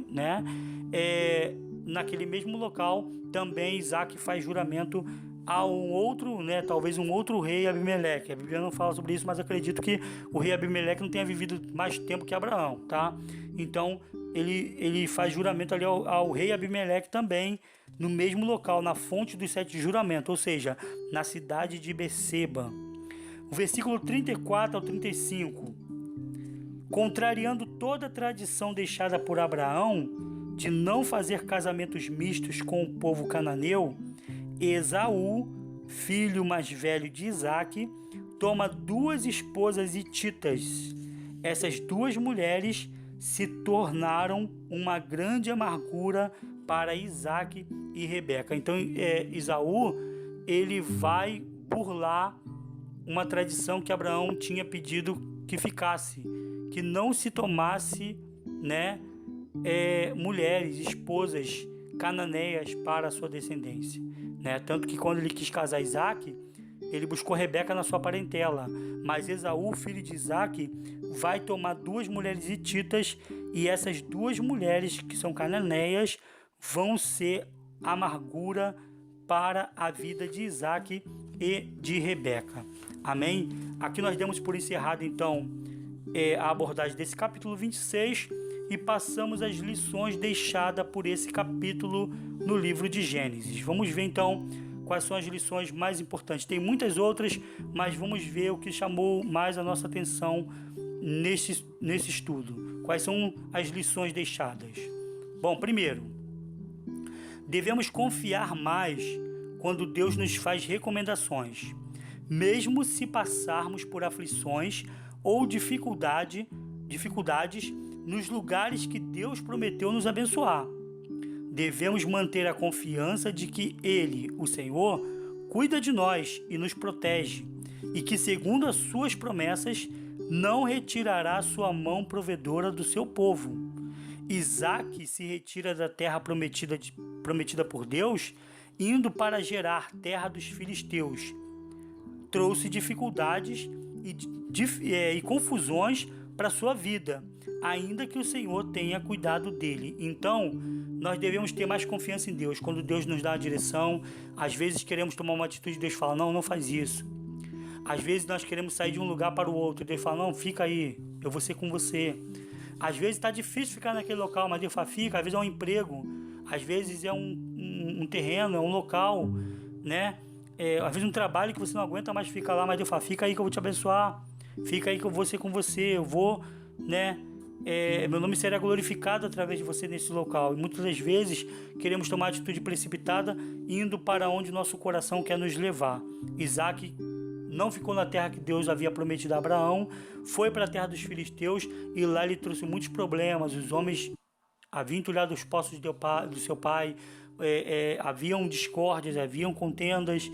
naquele mesmo local também Isaque faz juramento a um outro, talvez um outro rei Abimeleque. A Bíblia não fala sobre isso, mas acredito que o rei Abimeleque não tenha vivido mais tempo que Abraão, tá? Então ele faz juramento ali ao rei Abimeleque também, no mesmo local, na fonte dos sete juramentos, ou seja, na cidade de Berseba. O versículo 34 ao 35: contrariando toda a tradição deixada por Abraão de não fazer casamentos mistos com o povo cananeu, Esaú, filho mais velho de Isaque, toma duas esposas hititas. Essas duas mulheres se tornaram uma grande amargura para Isaque e Rebeca. Então, Esaú, ele vai burlar uma tradição que Abraão tinha pedido que ficasse, que não se tomasse, mulheres, esposas cananeias para a sua descendência. Tanto que quando ele quis casar Isaque, ele buscou Rebeca na sua parentela, mas Esaú, filho de Isaque, vai tomar duas mulheres hititas, e essas duas mulheres que são cananeias vão ser amargura para a vida de Isaque e de Rebeca. Amém? Aqui nós demos por encerrado então a abordagem desse capítulo 26 e passamos às lições deixadas por esse capítulo no livro de Gênesis. Vamos ver então quais são as lições mais importantes. Tem muitas outras, mas vamos ver o que chamou mais a nossa atenção nesse estudo. Quais são as lições deixadas? Bom, primeiro, devemos confiar mais quando Deus nos faz recomendações, mesmo se passarmos por aflições ou dificuldades nos lugares que Deus prometeu nos abençoar. Devemos manter a confiança de que Ele, o Senhor, cuida de nós e nos protege, e que, segundo as suas promessas, não retirará sua mão provedora do seu povo. Isaque se retira da terra prometida por Deus, indo para Gerar, terra dos filisteus. Trouxe dificuldades e confusões para a sua vida, ainda que o Senhor tenha cuidado dele. Então, nós devemos ter mais confiança em Deus. Quando Deus nos dá a direção, às vezes queremos tomar uma atitude e Deus fala: não faz isso. Às vezes nós queremos sair de um lugar para o outro, Deus fala: não, fica aí, eu vou ser com você. Às vezes está difícil ficar naquele local, mas Deus fala: fica. Às vezes é um emprego, às vezes é um terreno, é um local, às vezes um trabalho que você não aguenta mais ficar lá, mas Deus fala: fica aí que eu vou te abençoar, fica aí que eu vou ser com você, eu vou, meu nome será glorificado através de você nesse local. E muitas das vezes queremos tomar atitude precipitada, indo para onde nosso coração quer nos levar. Isaque não ficou na terra que Deus havia prometido a Abraão, foi para a terra dos filisteus, e lá ele trouxe muitos problemas. Os homens haviam entulhado os poços do seu pai, haviam discórdias, haviam contendas,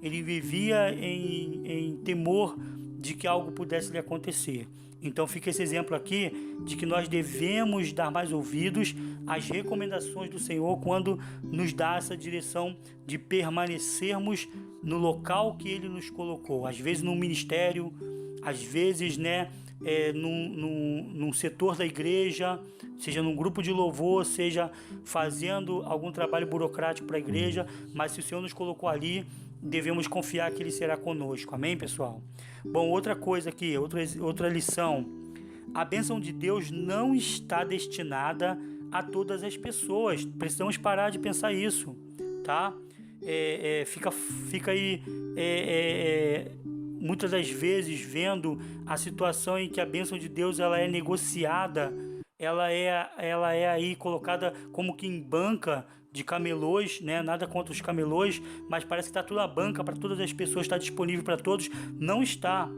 ele vivia em temor de que algo pudesse lhe acontecer. Então fica esse exemplo aqui de que nós devemos dar mais ouvidos às recomendações do Senhor quando nos dá essa direção de permanecermos no local que Ele nos colocou. Às vezes no ministério, às vezes, num setor da igreja, seja num grupo de louvor, seja fazendo algum trabalho burocrático para a igreja, mas se o Senhor nos colocou ali, devemos confiar que Ele será conosco. Amém, pessoal? Bom, outra coisa aqui, outra lição. A bênção de Deus não está destinada a todas as pessoas. Precisamos parar de pensar isso, tá? Fica aí muitas das vezes vendo a situação em que a bênção de Deus ela é negociada, ela é aí colocada como que em banca de camelôs, né? Nada contra os camelôs, mas parece que está tudo à banca para todas as pessoas, está disponível para todos. Não está.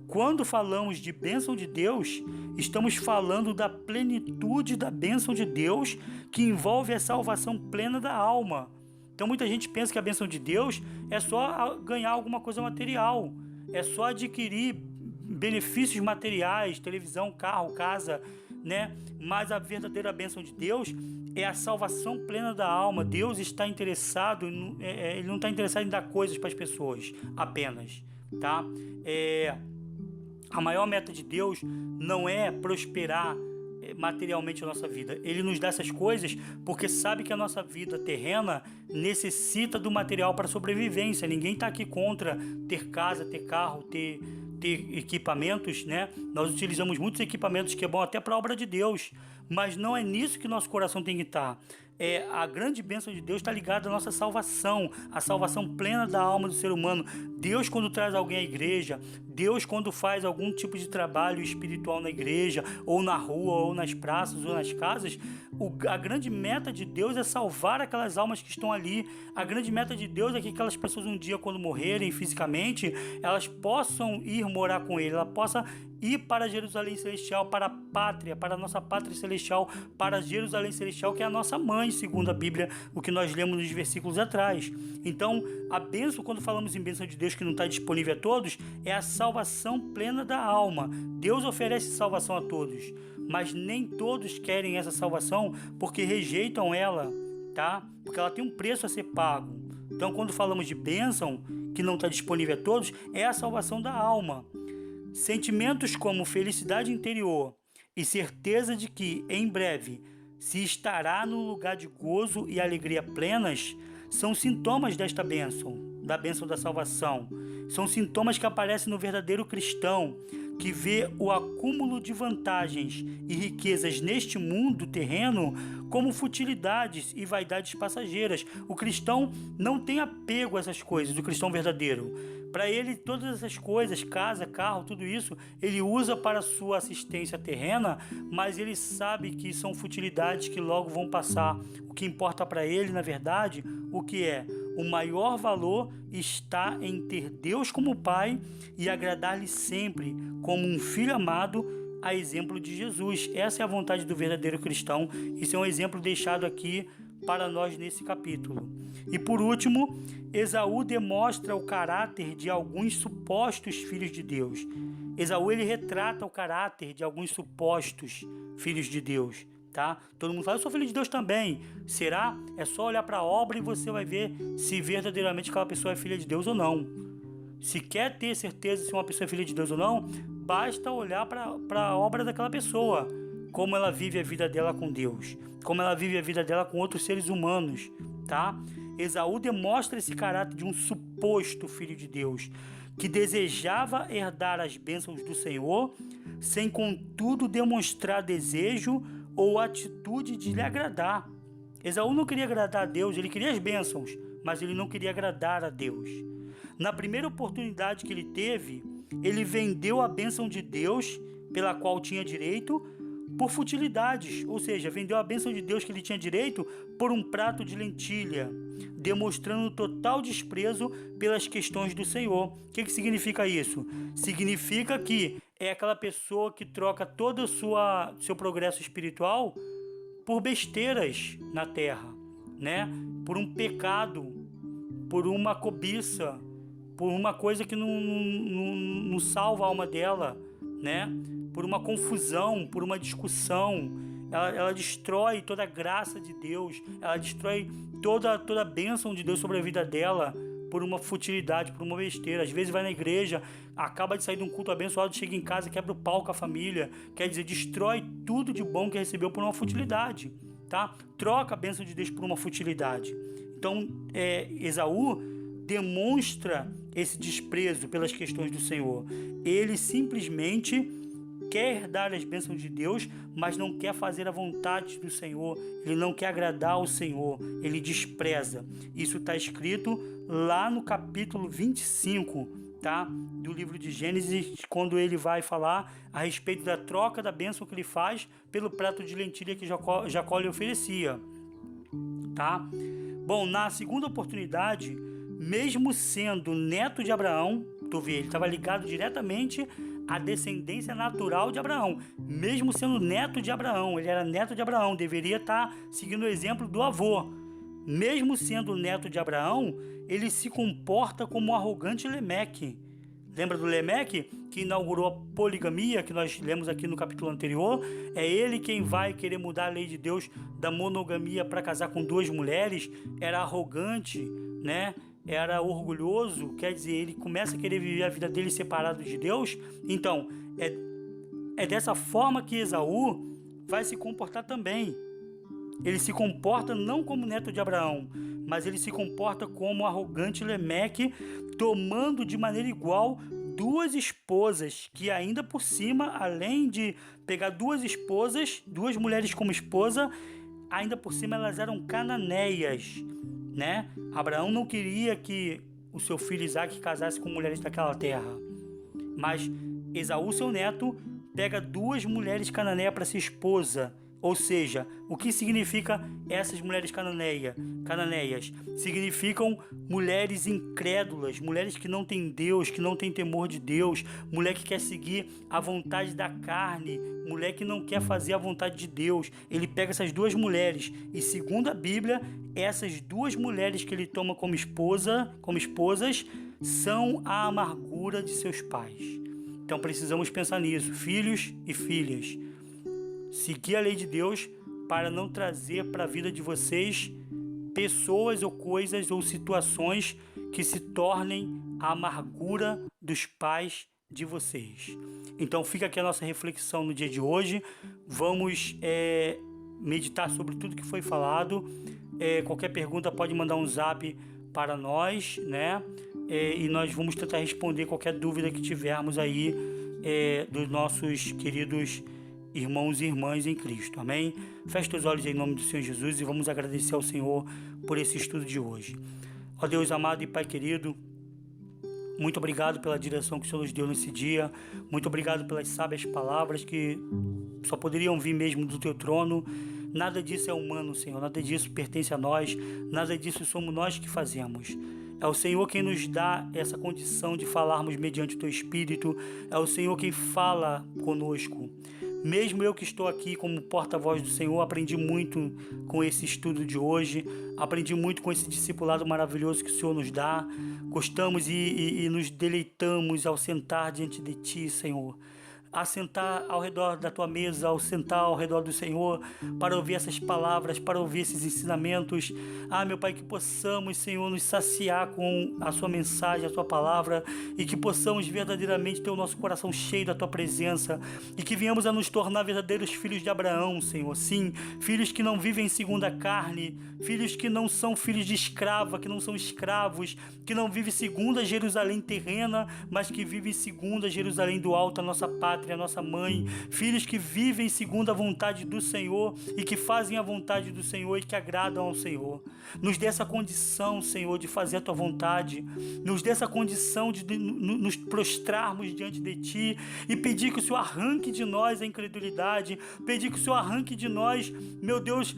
Quando falamos de bênção de Deus, estamos falando da plenitude da bênção de Deus, que envolve a salvação plena da alma. Então muita gente pensa que a bênção de Deus é só ganhar alguma coisa material, é só adquirir benefícios materiais, televisão, carro, casa, né? Mas a verdadeira bênção de Deus é a salvação plena da alma. Deus está interessado, Ele não está interessado em dar coisas para as pessoas apenas, tá? A maior meta de Deus não é prosperar materialmente a nossa vida. Ele nos dá essas coisas porque sabe que a nossa vida terrena necessita do material para sobrevivência. Ninguém está aqui contra ter casa, ter carro, ter equipamentos, né? Nós utilizamos muitos equipamentos que é bom até para a obra de Deus, mas não é nisso que nosso coração tem que estar. A grande bênção de Deus está ligada à nossa salvação, a salvação plena da alma do ser humano. Deus, quando traz alguém à igreja, Deus, quando faz algum tipo de trabalho espiritual na igreja, ou na rua, ou nas praças, ou nas casas, a grande meta de Deus é salvar aquelas almas que estão ali. A grande meta de Deus é que aquelas pessoas um dia, quando morrerem fisicamente, elas possam ir morar com Ele, ela possa ir para Jerusalém Celestial, para a pátria, para a nossa pátria celestial, para Jerusalém Celestial, que é a nossa mãe, segundo a Bíblia, o que nós lemos nos versículos atrás. Então, a bênção, quando falamos em bênção de Deus que não está disponível a todos, é a salvação plena da alma. Deus oferece salvação a todos, mas nem todos querem essa salvação porque rejeitam ela, tá? Porque ela tem um preço a ser pago. Então, quando falamos de bênção que não está disponível a todos, é a salvação da alma. Sentimentos como felicidade interior e certeza de que, em breve, se estará no lugar de gozo e alegria plenas, são sintomas desta bênção, da bênção da salvação. São sintomas que aparecem no verdadeiro cristão, que vê o acúmulo de vantagens e riquezas neste mundo terreno como futilidades e vaidades passageiras. O cristão não tem apego a essas coisas, o cristão verdadeiro. Para ele, todas essas coisas, casa, carro, tudo isso, ele usa para sua assistência terrena, mas ele sabe que são futilidades que logo vão passar. O que importa para ele, na verdade, o que é? O maior valor está em ter Deus como Pai e agradar-lhe sempre, como um filho amado, a exemplo de Jesus. Essa é a vontade do verdadeiro cristão. Isso é um exemplo deixado aqui para nós nesse capítulo. E por último, Esaú demonstra o caráter de alguns supostos filhos de Deus. Esaú, ele retrata o caráter de alguns supostos filhos de Deus, tá? Todo mundo fala, eu sou filho de Deus também. Será? É só olhar para a obra e você vai ver se verdadeiramente aquela pessoa é filha de Deus ou não. Se quer ter certeza se uma pessoa é filha de Deus ou não, basta olhar para a obra daquela pessoa, como ela vive a vida dela com Deus, como ela vive a vida dela com outros seres humanos, tá? Esaú demonstra esse caráter de um suposto filho de Deus, que desejava herdar as bênçãos do Senhor, sem contudo demonstrar desejo ou atitude de lhe agradar. Esaú não queria agradar a Deus, ele queria as bênçãos, mas ele não queria agradar a Deus. Na primeira oportunidade que ele teve, ele vendeu a bênção de Deus, pela qual tinha direito, por futilidades, ou seja, vendeu a bênção de Deus que ele tinha direito por um prato de lentilha, demonstrando total desprezo pelas questões do Senhor. O que significa isso? Significa que é aquela pessoa que troca todo o seu progresso espiritual por besteiras na terra, né? Por um pecado, por uma cobiça, por uma coisa que não salva a alma dela, né? Por uma confusão, por uma discussão. Ela destrói toda a graça de Deus, ela destrói toda a bênção de Deus sobre a vida dela por uma futilidade, por uma besteira. Às vezes vai na igreja, acaba de sair de um culto abençoado, chega em casa, quebra o pau com a família, quer dizer, destrói tudo de bom que recebeu por uma futilidade, tá? Troca a bênção de Deus por uma futilidade. Então, Esaú demonstra esse desprezo pelas questões do Senhor. Ele simplesmente quer dar as bênçãos de Deus, mas não quer fazer a vontade do Senhor, ele não quer agradar ao Senhor, ele despreza. Isso está escrito lá no capítulo 25, tá? Do livro de Gênesis, quando ele vai falar a respeito da troca da bênção que ele faz pelo prato de lentilha que Jacó lhe oferecia, tá? Bom, na segunda oportunidade, mesmo sendo neto de Abraão, tu vê, ele estava ligado diretamente à descendência natural de Abraão, mesmo sendo neto de Abraão, ele era neto de Abraão, deveria estar seguindo o exemplo do avô. Mesmo sendo neto de Abraão, ele se comporta como um arrogante Lemeque. Lembra do Lemeque, que inaugurou a poligamia, que nós lemos aqui no capítulo anterior? É ele quem vai querer mudar a lei de Deus da monogamia para casar com duas mulheres. Era arrogante, né? Era orgulhoso, quer dizer, ele começa a querer viver a vida dele separado de Deus. Então, é dessa forma que Esaú vai se comportar também. Ele se comporta não como neto de Abraão, mas ele se comporta como arrogante Lemeque, tomando de maneira igual duas esposas, que ainda por cima, além de pegar duas esposas, duas mulheres como esposa, ainda por cima elas eram cananeias, né? Abraão não queria que o seu filho Isaque casasse com mulheres daquela terra, mas Esaú, seu neto, pega duas mulheres cananeias para ser esposa. Ou seja, o que significa essas mulheres cananeias? Significam mulheres incrédulas, mulheres que não têm Deus, que não têm temor de Deus, mulher que quer seguir a vontade da carne, mulher que não quer fazer a vontade de Deus. Ele pega essas duas mulheres e, segundo a Bíblia, essas duas mulheres que ele toma como esposas, são a amargura de seus pais. Então precisamos pensar nisso, filhos e filhas. Seguir a lei de Deus para não trazer para a vida de vocês pessoas ou coisas ou situações que se tornem a amargura dos pais de vocês. Então fica aqui a nossa reflexão no dia de hoje. Vamos meditar sobre tudo que foi falado. Qualquer pergunta pode mandar um zap para nós, né? E nós vamos tentar responder qualquer dúvida que tivermos aí dos nossos queridos irmãos e irmãs em Cristo, amém? Feche teus olhos em nome do Senhor Jesus e vamos agradecer ao Senhor por esse estudo de hoje. Ó Deus amado e Pai querido, muito obrigado pela direção que o Senhor nos deu nesse dia, muito obrigado pelas sábias palavras que só poderiam vir mesmo do Teu trono. Nada disso é humano, Senhor, nada disso pertence a nós, nada disso somos nós que fazemos. É o Senhor quem nos dá essa condição de falarmos mediante o Teu Espírito, é o Senhor quem fala conosco. Mesmo eu que estou aqui como porta-voz do Senhor, aprendi muito com esse estudo de hoje, aprendi muito com esse discipulado maravilhoso que o Senhor nos dá. Gostamos e nos deleitamos ao sentar diante de Ti, Senhor. A sentar ao redor da Tua mesa, ao sentar ao redor do Senhor, para ouvir essas palavras, para ouvir esses ensinamentos. Meu Pai, que possamos, Senhor, nos saciar com a Sua mensagem, a Tua palavra, e que possamos verdadeiramente ter o nosso coração cheio da Tua presença, e que venhamos a nos tornar verdadeiros filhos de Abraão, Senhor. Sim, filhos que não vivem segundo a carne, filhos que não são filhos de escrava, que não são escravos, que não vivem segundo a Jerusalém terrena, mas que vivem segundo a Jerusalém do alto, a nossa pátria, a nossa mãe, filhos que vivem segundo a vontade do Senhor e que fazem a vontade do Senhor e que agradam ao Senhor. Nos dê essa condição, Senhor, de fazer a Tua vontade, nos dê essa condição de nos prostrarmos diante de Ti e pedir que o Senhor arranque de nós a incredulidade, pedir que o Senhor arranque de nós, meu Deus,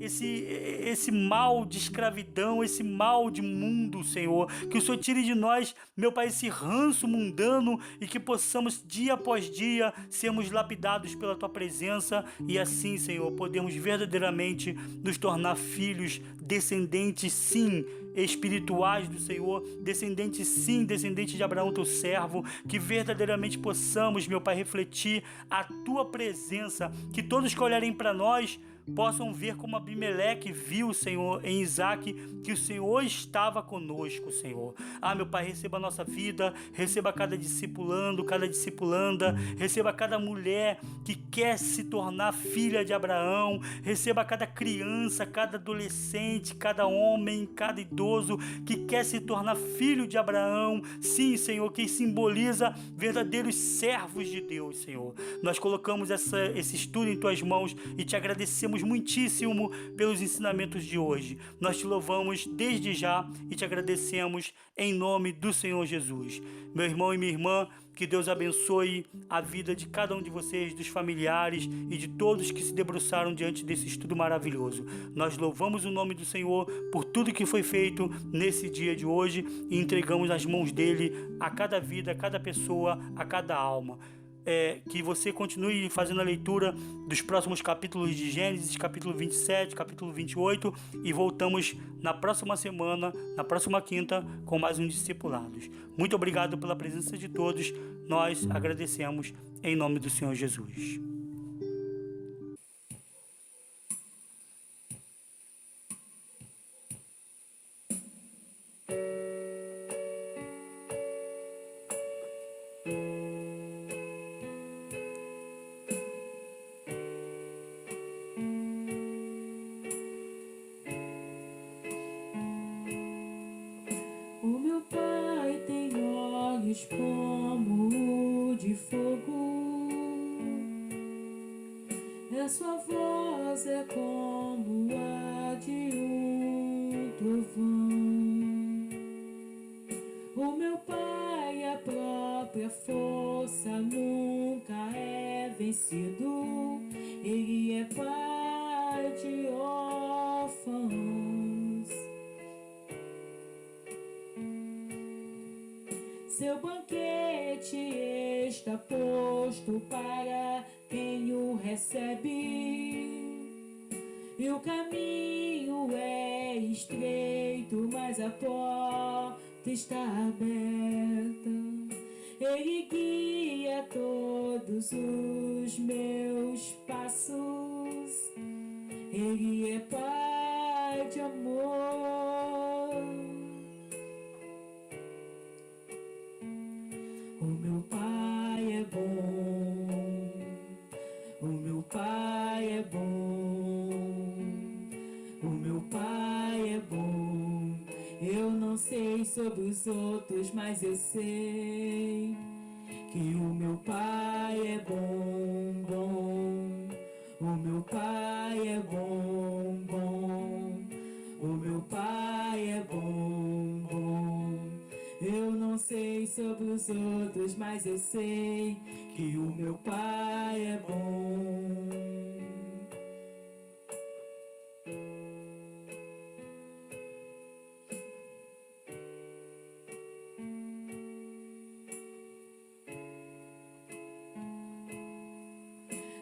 esse mal de escravidão, esse mal de mundo, Senhor, que o Senhor tire de nós, meu Pai, esse ranço mundano e que possamos dia após após dia, sermos lapidados pela Tua presença e assim, Senhor, podemos verdadeiramente nos tornar filhos, descendentes, sim, espirituais do Senhor, descendentes sim, descendentes de Abraão, teu servo, que verdadeiramente possamos, meu Pai, refletir a Tua presença, que todos que olharem para nós possam ver como Abimeleque viu, Senhor, em Isaac, que o Senhor estava conosco, Senhor. Meu Pai, receba a nossa vida, receba cada discipulando, cada discipulanda, receba cada mulher que quer se tornar filha de Abraão, receba cada criança, cada adolescente, cada homem, cada idoso que quer se tornar filho de Abraão, sim, Senhor, que simboliza verdadeiros servos de Deus, Senhor. Nós colocamos esse estudo em Tuas mãos e Te agradecemos muitíssimo pelos ensinamentos de hoje. Nós Te louvamos desde já e Te agradecemos em nome do Senhor Jesus. Meu irmão e minha irmã, que Deus abençoe a vida de cada um de vocês, dos familiares e de todos que se debruçaram diante desse estudo maravilhoso. Nós louvamos o nome do Senhor por tudo que foi feito nesse dia de hoje e entregamos nas mãos dele a cada vida, a cada pessoa, a cada alma. Que você continue fazendo a leitura dos próximos capítulos de Gênesis, capítulo 27, capítulo 28, e voltamos na próxima semana, na próxima quinta, com mais um Discipulados. Muito obrigado pela presença de todos, nós agradecemos em nome do Senhor Jesus. O meu pai tem olhos como de fogo, a sua voz é como a de um trovão. O meu pai, a própria força, nunca é vencido. Ele é pai de órfãos. Seu banquete está posto para quem o recebe, e o caminho é estreito, mas a porta está aberta. Ele guia todos os meus passos. Ele é pai de amor. O meu pai é bom, o meu pai é bom, o meu pai é bom. Eu não sei sobre os outros, mas eu sei que o meu pai é bom, bom. O meu pai é bom, bom. O meu pai é bom, bom. Eu não sei sobre os outros, mas eu sei que o meu pai é bom.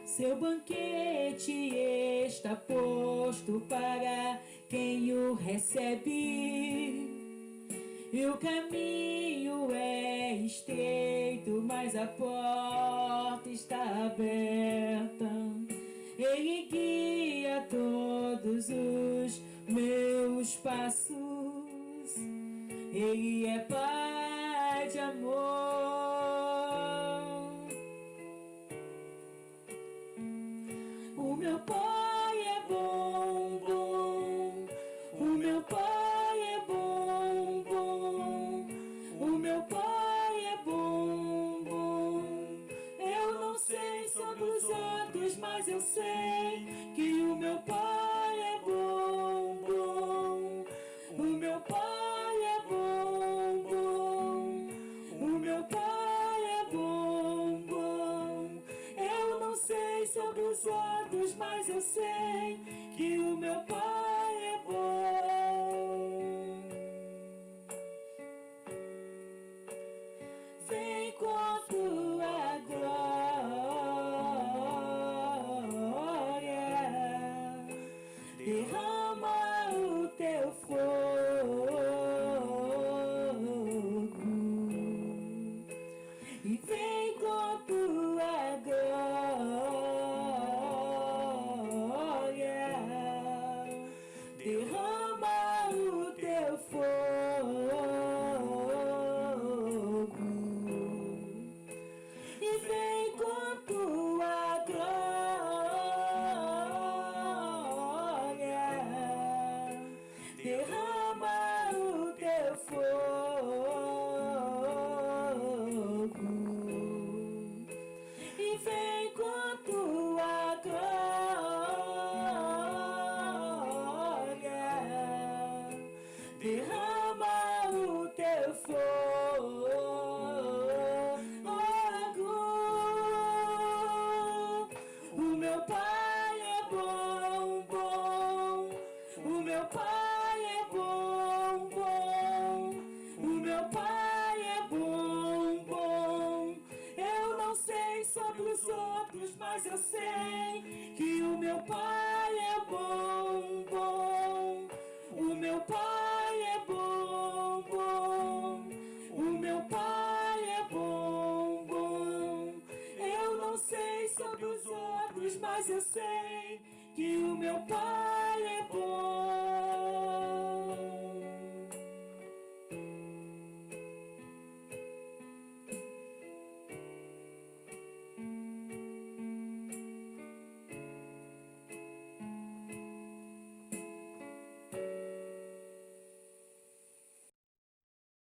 Seu banquete está posto para quem o recebe, e o caminho é estreito, mas a porta está aberta. Ele guia todos os meus passos. Ele é pai de amor. O meu pai é bom, bom. O meu pai é bom, bom. O meu pai é bom, bom. Eu não sei sobre os outros, mas eu sei que o meu pai é bom, bom. O meu pai é bom, bom. O meu pai é bom, bom. Eu não sei sobre os outros, mas eu sei que o meu pai é bom. Vem com a tua glória. sobre os outros, mas eu sei que o meu Pai é bom, bom. O meu Pai é bom, bom. O meu Pai é bom, bom. Eu não sei sobre os outros, mas eu sei que o meu Pai é bom.